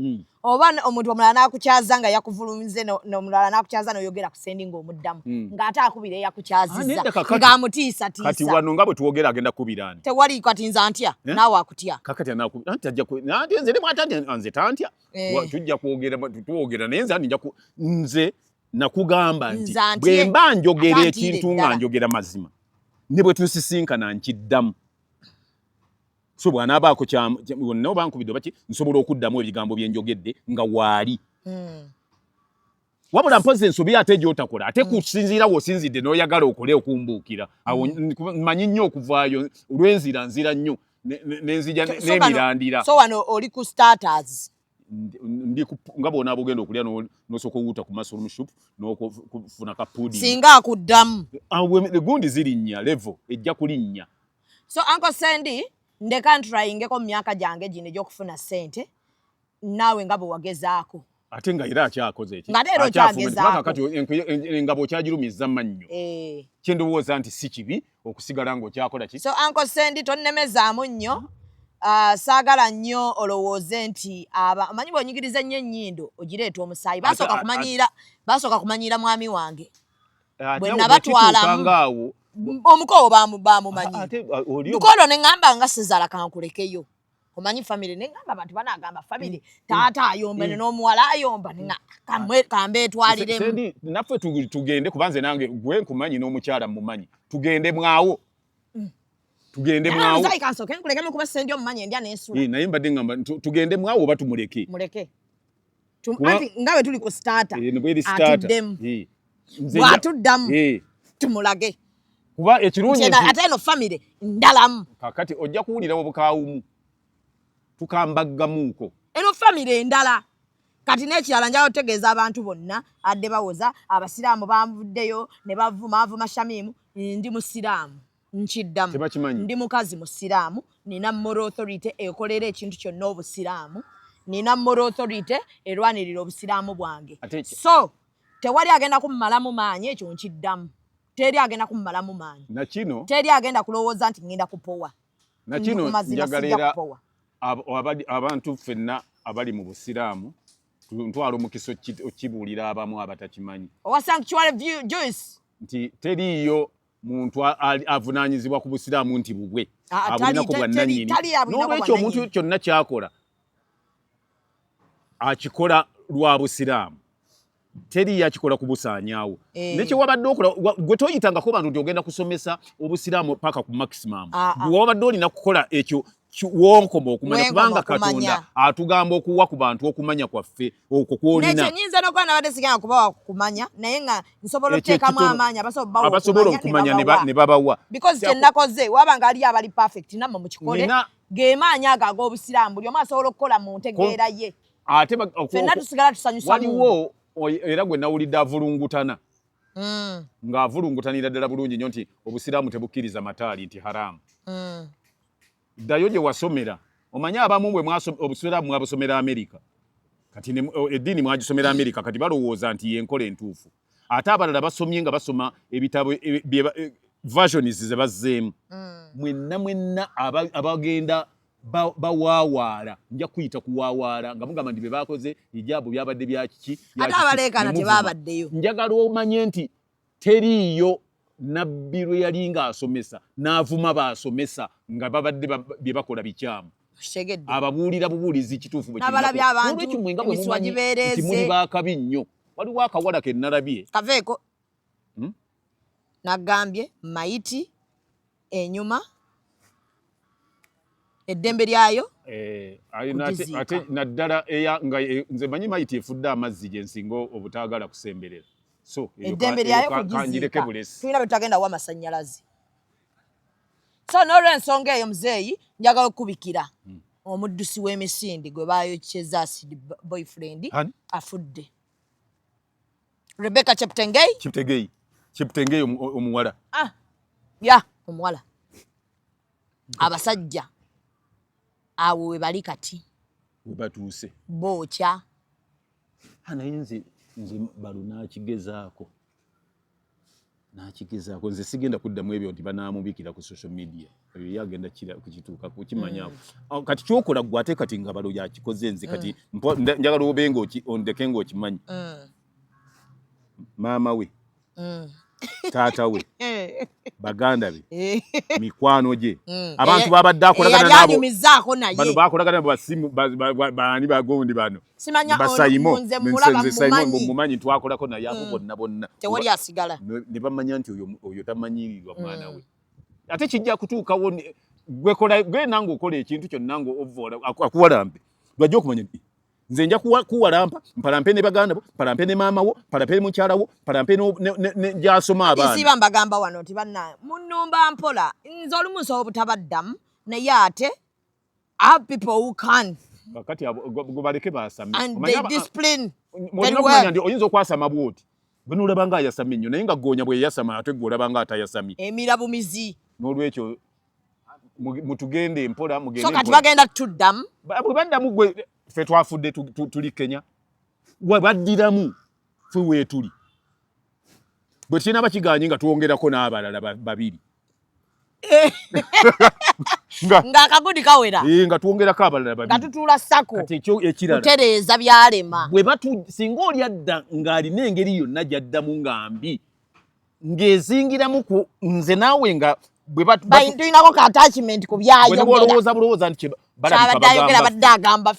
oba omuntu omulala n'akukyaza nga yakuvulumize n'omulala n'akukyaza n'oyogera ku sendi ng'omuddamu ng'ate akubira eyakukyazizza ng'amutiisatiisa kati wano nga bwe tuwogera agenda kukubira nti tewali kati nze antya naawe akutya kakati nanti nze ne bw'atantya nze tantya tujja tuwogera naye nze nakugamba nti bwe mba njogera ekintu nga njogera mazima ne bwe tusisinkana nkiddamu so bw'anaabaako wonna oba nkubidde baki nsobola okuddamu ebigambo bye njogedde nga waali wabula mpozi ensobi ate gy'otakola ate kusinziira w'osinzidde n'oyagala okole okumbuukira awo mmanyi nnyo okuvaayo olw'enzira nzira nnyo n'enzija n'emirandira so wano oli ku starters nga bw'onaaba ogenda okulya n'osooka owuuta ku mushroom soup n'okufuna ka pudding singa akuddamu gundi zirinnya level ejja kulinnya so Uncle Sandy ndeka ntrayingeko mu myaka gyange gino egy'okufuna ssente naawe nga bwe wagezaako ate nga era akyakoze eki nga leero okyagezaako kati engabo okyagirumizza mannyo kyendowooza nti si kibi okusigala ng'okyakola ki so Uncle Sandy tonnemezaamu nnyo saagala nnyo olowooze nti amanyi bw'onyigiriza ennyo ennyindo ogireeta omusaayi basooka kumanyiira mwami wange bwe nabatwalamu omukowo bamumanyi mukolo ne ŋŋamba nga Sizala kankulekeyo omanyi famire ne ŋŋamba abantu banaagamba famire taata ayomba ne n'omuwala ayomba kambeetwaliremu naffe tugende kuba nze nange gwe nkumanyi n'omukyala mumanyi tugende mwawo naye mbadde ŋŋamba tugende mwawo oba tumuleke nga bwe tuli ku starter atuddemu bw'atuddamu tumulage kuba ekirungi ate eno famire ndalamu kakati ojja kuwulirawo bukaawumu tukambaggamuuko eno famire endala kati n'ekirala njala otegeeza abantu bonna adde bawoza abasiraamu banvuddeyo ne bavuma Shamimu ndi musiraamu nkiddamu ndi mukazi musiraamu nina moral authority ekolera ekintu kyonna obusiraamu nina moral authority erwanirira obusiraamu bwange so tewali agenda kumumalamu maanyi ekyo nkiddamu teri agenda kumumalamu maanyi nakino teri agenda kulowooza nti ngenda kupowa nakino njagalira abantu ffenna abali mu busiraamu ntwala omukiso okibulira abamu abatakimanyi owa sanctuary view juice nti teriyo muntu avunanyizibwa ku busiraamu nti bubwe abulinako bwannannyini n'olwekyo omuntu kyonna kyakola akikola lwa busiraamu teri yakikola kubusaanyaawo nekyo wabadde okola gwe toyitangako bantu nti ogenda kusomesa obusiraamu paka ku maximum gwe wabadde olina kukola ekyo wonkoma okumanya kubanga Katonda atugamba okuwa ku bantu okumanya kwaffe okwo kwolina nekyo nyinza n'okuba nabadde sigenda kubawa kumanya naye nga nsobola okuteekamu amaanyi abasobola okumanya ne babawa because kyenakoze wabanga ali abali perfect namwe mukikole geemaanyi ago ag'obusiraamu buli omu asobola okukola mu ntegeera ye ate ffenna tusigala tusanyusa waliwo era gwe nawulidde avulungutana ng'avulungutanira ddala bulungi nnyo nti obusiraamu tebukkiriza mataali nti haramu ddayo gye wasomera omanye abamu bwe obusiraamu mwabusomera Amerika kati eddiini mwagisomera Amerika kati balowooza nti yenkola entuufu ate abalala basomye nga basoma ebitabo versions ze bazzeemu mwenna abagenda bawaawaala nja kuyita kuwaawaala nga mugamba nti be bakoze ijaabu byabadde bya kiki ate abaleekaana tebaabaddeyo njagala omanye nti teriiyo nabbi lwe yali ng'asomesa n'avuma baasomesa nga babadde bye bakola bikyamu ababuulira bubuulizi kituufu bwe n'abalabye abantu emiswa gibeereeze nti muli baakabi nnyo waliwo akawala ke nnalabye kaveeko naggambye mayiti enyuma eddembe lyayo ate naddala nga nze manyi mayiti efudde amazzi gye nsinga obutaagala kusemberera so eddembe lyayo kugizika tulina bwe tutagenda wa masannyalaze so n'olw'ensonga eyo muzeeyi njagala okubikira omuddusi w'emisindi gwe baayokyeza acid boyfriend afudde Rebecca Cheptegei omuwala omuwala abasajja awo we bali kati webatuuse bookya naye nze balu n'akigezaako nze sigenda kuddamu ebyo nti banaamubikira ku social media ebyo yagenda kukituuka kukimanyaako kati kyokola gwe ate kati nga balo yakikoze nze kati njagala obenga ondeke ng'okimanyi maama we taata we baganda be mikwano gye abantu babadde akolagana nabo bakolagana basimu bani bagondi bano basayimo mumanyi twakolako naye abo bonna tewali asigala ne bamanya nti oyo tamanyirirwa mwana we ate kijja kutuukawo gwe nange okola ekintu kyonna akuwalampe lwajja okumanya nze nja kuwalampa mpalampe ne baganda bo mpalampe ne maama wo mpalampe ne mukyala wo mpalampe ne gyasoma abaana isiba mbagamba wano nti banna munnumba mpola nze olumu nsobola obutabaddamu naye ate have people who can kati baleke basame and they discipline very well nti oyinza okwasama bwoti bwe nolaba nga ayasamye nnyo naye nga goonya bwe yasama ate gwe olaba nga atayasamye emirabumizi n'olwekyo mutugende mpola mugende so kati bagenda tuddamu bwe baddamu gwe ffe twafudde tuli Kenya wabaddiramu ffe weetuli bwe tulina bakiganye nga twongerako n'abalala babiri ng'akagudi kawera nga twongerako abalala babiri nga tutuula sako kati ekyo ekirala kutereeza byalema singa oli adda ng'alina engeri yonna gy'addamu nga mbi ng'ezingiramu ku nze naawe nga tulinako ka attachment ku byayogera bulowooza nti kyabadde ayogera badde agamba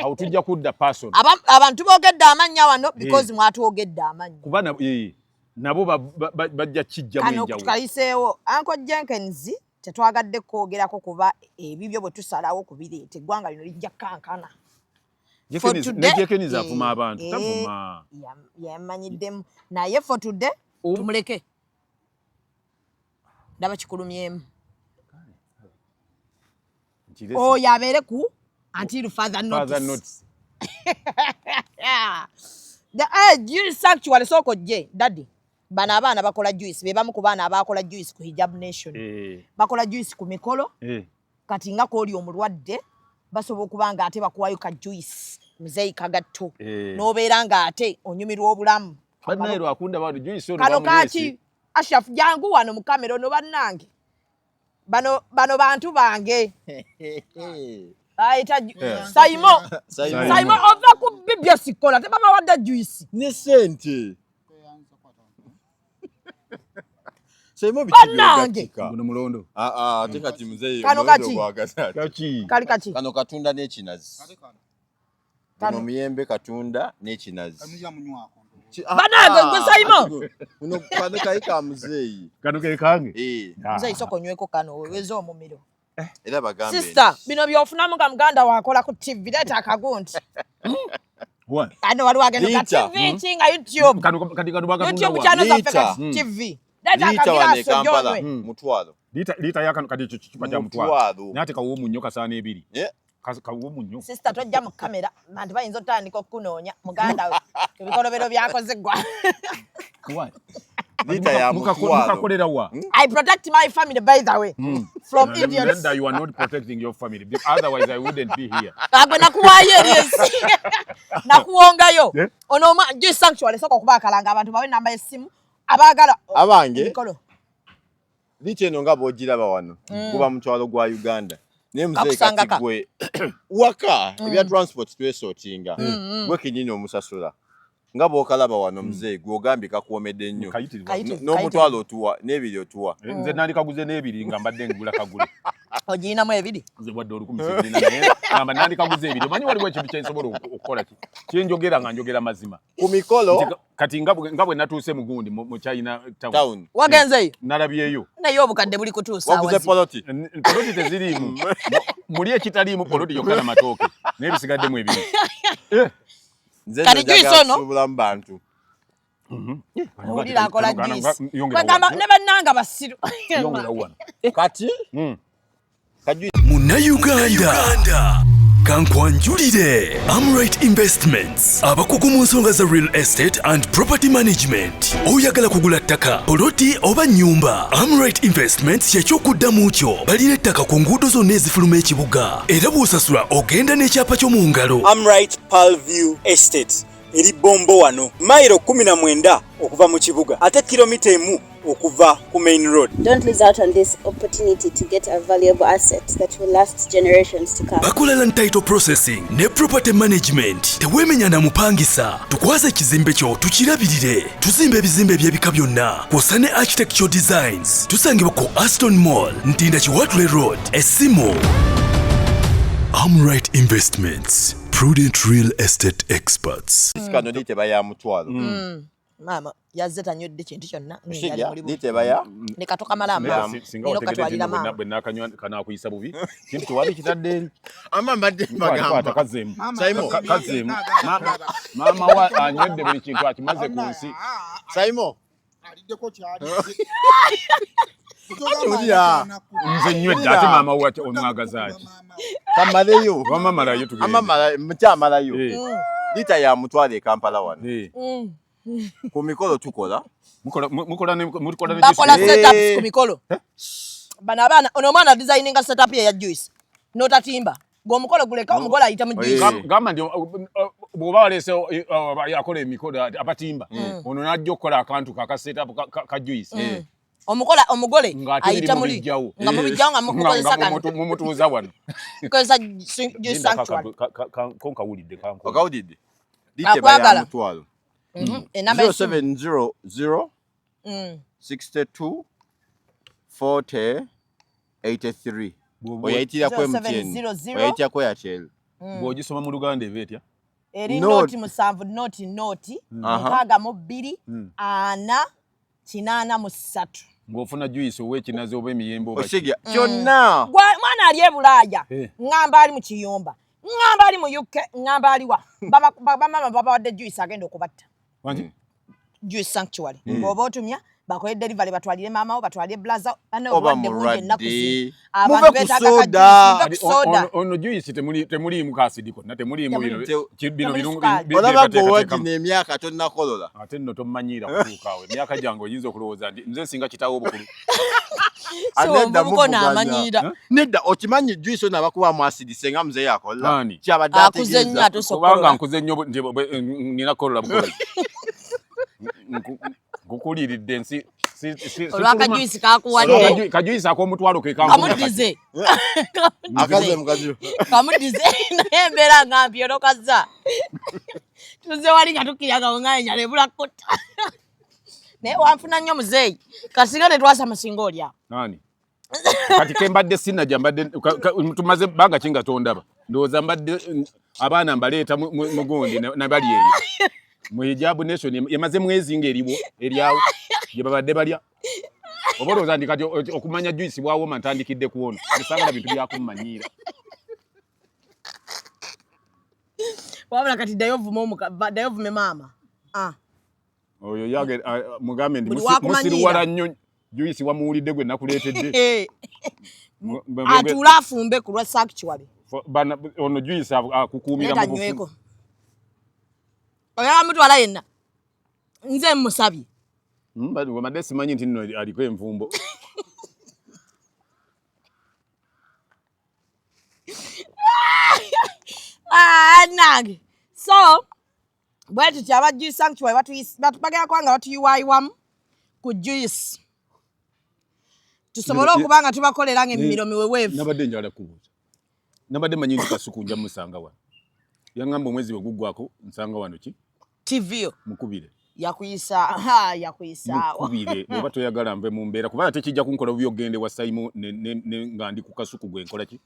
awo tujja kudda person abantu boogedde amannya wano because mwatwogedde amannya kuba nabo bajja kijjamu enjawulo kano tukaliseewo Uncle Jenkins tetwagadde kwogerako kuba ebibyo bwe tusalawo kubireeta eggwanga lino lijja kankana Jenkins avuma abantu tavuma yamanyiddemu naye for today tumuleke ndaba kikulumyemu oyo abeere ku until further notice. Juice actually soko je daddy bana abaana bakola juice be bamu ku baana abakola juice ku Hijab Nation bakola juice ku mikolo kati nga ko oli omulwadde basobola kubanga ate bakuwayo ka juice muzeyi kagatto nobeera nga ate onyumirwa obulamu banaero akunda bado juice ono kano kaki Ashraf jangu wano mu kamera ono bannange bano bantu bange Aita Simon ova ku bibya sikola te baba wadda juice. Ne sente. Simon Banange. Guno mulondo. Teka timuze Kano kaki. Kaki. Kali kaki. Kano katunda n'ekinazi. Kano muyembe katunda n'ekinazi. Banange gwe Simon. Uno kano kaika muzeyi. Kano ke kange. Muzeyi soko nyweko kano wezo omumiro. Era bagambe. Sister, bino byofunamu nga muganda wakola ku TV leta akagunti. What? Ano wali wagenda ka TV chinga YouTube. Kano baga YouTube channel za feka TV. Leta akagira sojomwe. Mutwalo. Lita yakano kadi chupa cha mutwalo. Nate kawo munyoka sana ebiri. Kawo munyo. Sister tojja mu kamera manti bayinza otandika okunonya muganda ebikolobero byakoze gwa. What? Lita ya mutwalo. I protect my family by the way from idiots. Then you are not protecting your family. Otherwise I wouldn't be here. Agwe nakuwaye yes. Nakuwongayo. Ono ma just sanctuary soko kuba kalanga abantu bawe namba esimu abagala abange. Lita eno nga bojiraba wano kuba mutwalo gwa Uganda. Nemuze kati gwe waka ebya transport twesotinga gwe kinyini omusasula nga bokalaba wano mzee gwe ogambika kuomedde nnyo n'omutwalo otuwa n'ebiri otuwa nze nali kaguze n'ebiri nga mbadde ngula kagule ogina mu ebiri nze wadde olukumisirina naye ngamba nali kaguze ebiri manyi waliwo ekintu kyensobola okukola ki kyenjogera nga njogera mazima ku mikolo kati nga bwe natuuse mugundi mu China town wagenzeyo nalabyeyo naye obukadde buli kutuusa waguze poloti teziriimu muli ekitaliimu poloti yokka n'amatooke naye bisigaddemu ebiri kati juice ono subulamu bantu ulira akola juice bagamba ne bannanga basiru kati Munnayuganda kankwanjulire Amright Investments abakugu mu nsonga za real estate and property management. Oyagala kugula ttaka poloti oba nnyumba, Amright Investments yakyokuddamu kyo. Balina ettaka ku nguudo zonna ezifuluma ekibuga era bw'osasula ogenda n'ekyapa ky'omu ngalo. Amright Palview Estate eri bombo wano mailo 19 okuva mu kibuga ate kilomita 1 okuva ku main road. Don't lose out on this opportunity to get a valuable asset that will last generations to come. Bakola land title processing ne property management. Tewemenya na mupangisa. Tukwaze ekizimbe kyo tukirabirire. Tuzimbe ebizimbe by'ebika byonna. Kw'osa ne architectural designs. Tusangibwa ku Aston Mall, Ntinda Kiwatule Road, Essimo. Amright Investments. Prudent real estate experts. Kano lite baya mutwalo. Mama yazze tanyodde kintu kyonna lite baya ne katoka malamba nino katwalira mama bwe nakanywa kana kuyisa bubi kintu twali kitadde ama mbadde magamba kazemu Simon kazemu mama wa anyodde buli kintu akimaze ku nsi Simon aliddeko kyali nze nywedde ate mama wa omwagazaaki kamaleyo wamamalayo tugende amamala mkyamalayo lita ya mutwalo e Kampala wano ku mikolo tukola bakola setups ku mikolo bana abana ono mwana designinga setup ya juice notatimba gw'omukolo guleka omugola ayita mu juice gamba nti bw'oba waleese yakola emikolo abatimba ono n'ajja okukola akantu kaka setup ka juice omugole ayita muli nga mubijjawo nga mukozesa kano mumutuuza wano mukozesa juice sanctuary konkawulidde okawulidde lite baya mutwalo 0700 62 40 83 oyayitira kwe mtn oyayitira kwe Airtel bw'ogisoma mu Luganda eva etya eri noti musanvu noti mukaaga mu bbiri ana kinaana mu ssatu ng'ofuna juice ow'ekinazi oba emiyembe oba osiga kyonna mwana ali e Bulaaya ngamba ali mu Kiyumba ngamba ali mu UK ngamba ali wa bamama babawadde juice agenda okubatta juice sanctuary bw'oba otumya bakoye delivery batwalire mama wo batwalire blaza bano obwadde bungi ennaku zi abantu beetaaga soda ono juice temuli mu acid konna temuli mu bino birungo olaba bw'owagina emyaka tonnakolola ate nno tomanyiira kutuuka awo emyaka gyange oyinza okulowooza nti nze singa kitaawo obukulu nedda okimanyi juice ono abakubamu acid senga muzeeyo akola kyabadde akuze nnyo kubanga nkuze nnyo nina kolola bukolozi nkukuliridde ensi Olwakajuisi kakuwadde. Kajuisi ak'omutwalo ke kangu. Kamudize. Akaze mukazi. Kamudize naye embeera nga mpi olokaza. Tuze wali nga tukiryaga onganya lebula kota. Naye wanfuna nnyo muzeeyi. Kasigale twasa masinga olya. Nani? Kati kembadde sinajja mbadde tumaze banga kinga tondaba. Ndowooza mbadde abaana mbaleeta mugundi na bali eyo. Mu Hijabu Nation yamaze mwezi ng'eriwo eryawo gye babadde balya. Obolooza ndi kati okumanya juice bwawo mantandikidde kuwona. Bisanga bintu byakummanyiira. Wabula kati dayovume mama. Oyo yage mugambe ndi musiruwala nnyo juice wamuwulidde gwe nakuleetedde. Atula afumbe ku lwa sanctuary. Bana ono juice akukuumira mu bufu. Oya mutwala yenna. Nze musabye. Bali wamadde simanyi nti nno aliko envumbo. Nange. So, bwetu kyaba juice sanctuary batubagera kwanga batuyuwayiwamu ku juice. Tusobole okubanga tubakolera ng'emmiro miweweevu. Nabadde njala kubuuza. Nabadde manyi nti Kasuku nja musanga wano. Yangamba omwezi bweguggwako nsanga wano ki? TV yo. Mukubire. Yakuyisa. Mukubire. Oba toyagala mbe mu mbeera kubanga tekijja kunkola bubi ogende wa Simon ne nga ndi ku Kasuku gwe nkola ki?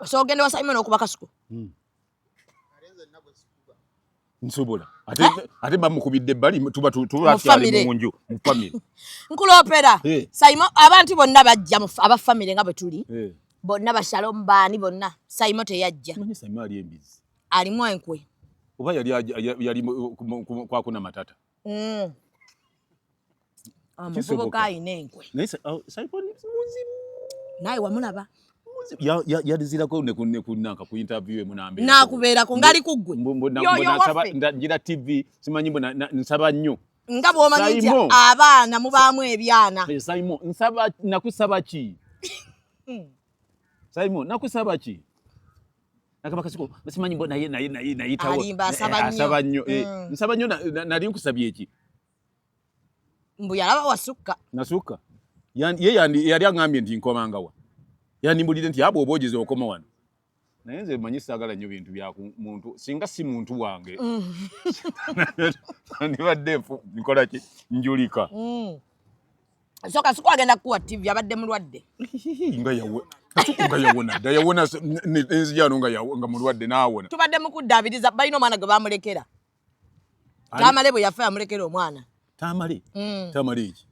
So ogende wa Simon okuba Kasuku. Nsobola. Ate bamukubidde bali tuba tubakyali mu nju mu family. Nkulopera. Simon abantu bonna bajja aba family nga bwe tuli. Bonna bashalom baani bonna. Simon teyajja. Simanyi Simon ali embizi. Alimu enkwe. Oba yali kwa kuna matata. Amuvubuka ayina enkwe. Simon muzibu. Naye wamulaba. Yalizirako ne kunanka ku interview munambe. Nakubeerako ngali kuggwe. Njira TV simanyi nsaba nnyo. Nga bw'omanyi nti abaana mubaamu ebyana. Simon nakusaba ki? Simon nakusaba ki? Nakaba Kasuku simanyi mbona nayitawo. Alimba asaba nnyo. Nsaba nnyo nali nkusabye eki? Mbu yalaba wasukka. Nasukka. Yali angambye nti nkomangawa. Yanimbulire nti abo obojeze okoma wano. Naye nze manyi saagala nnyo bintu bya muntu singa si muntu wange. Ndibadde nkola ki? Njulika. So Kasuku agenda kuwa TV abadde mulwadde. Nga yawe. Kasuku nga yawona. Yawona enzijano nga mulwadde naawona. Tubadde mukuddaabiriza balina omwana gwe bamulekera. Tamale bwe yafa yamulekera omwana. Tamale? Tamale ki?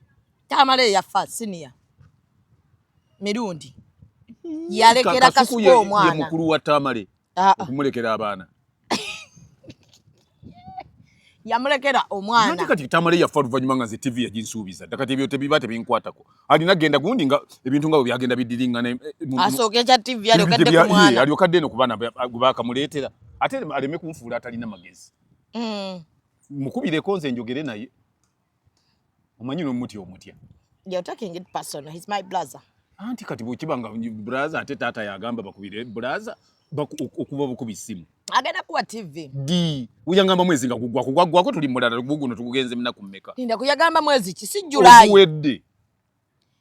Tamale yafa senior. Mirundi. Yalekera Kasuku omwana. Ye mukulu wa Tamale. Okumulekera abaana. Yamulekera omwana. Nati kati Tamale yafa luvannyuma nga ze TV yaginsuubiza. Dakati ebyo tebiba tebinkwatako. Alina genda gundi nga ebintu nga byagenda bidiringana. Asooke kya TV yaliyokadde ku mwana. Aliyokadde no ku baana bakamuleetera. Ate aleme kunfuula atalina magezi. Mukubireko nze njogere naye. Omanyi n'omuti omutya. You're taking it personal. He's my brother. Anti kati bw'okibanga brother ate taata yagamba bakubire brother okuba bukubi simu. Agenda kuwa TV. Uyangamba mwezi nga kugwako tuli mulala guguno tukugenze mna kummeka. Nda kuyagamba mwezi ki si July. Wedde.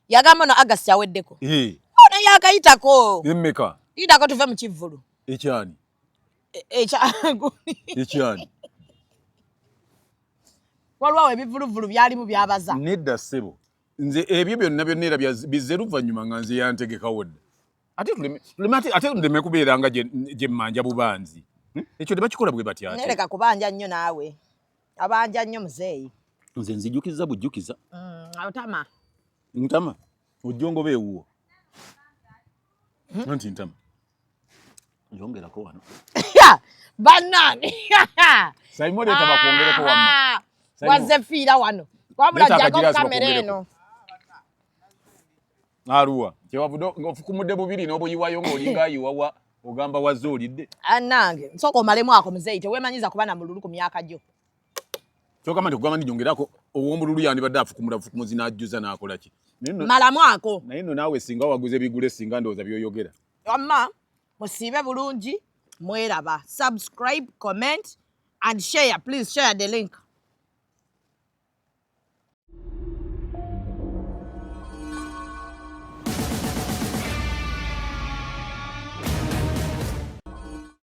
Yagamba no August yaweddeko. Ona yakayitako. Emmeka. Idako tuve mu kivulu. Ekyani. Ekyani. Walwawe ebivuluvulu byalimu byabaza. Nedda ssebo. Nze ebyo byonna byonna bizeru vanyuma nga nze yantegeka wodde. Ate tuleme kubeera nga gye mmanja bubanzi. Ekyo tebakikola bwe batya ate. Nereka kubanja nnyo naawe. Abanja nnyo muzeeyi. Nze nzijukiza bujjukiza. Otama. Ntama. Ojjongo beewuwo. Nanti ntama. Yongerako wano. Banani. Simon leta bakwongereko wamma. Wazefiira wano. Wabula jago kamera eno. Aruwa. Kyewavudo ng'ofukumudde bubiri n'obuyiwayo ng'olinga ayiwawa ogamba wazoolidde. Anange. Nsooka omalemu ako muzeeyi teweemanyiza kuba na mululu ku myaka gyo. Kyokama nti kugamba nti nyongerako ow'omululu yandibadde afukumuzi n'ajjuza n'akola ki. Malamu ako. Naye nno naawe singa waguze bigule singa ndowooza by'oyogera. Wamma musiibe bulungi mweraba. Subscribe, comment and share. Please share the link.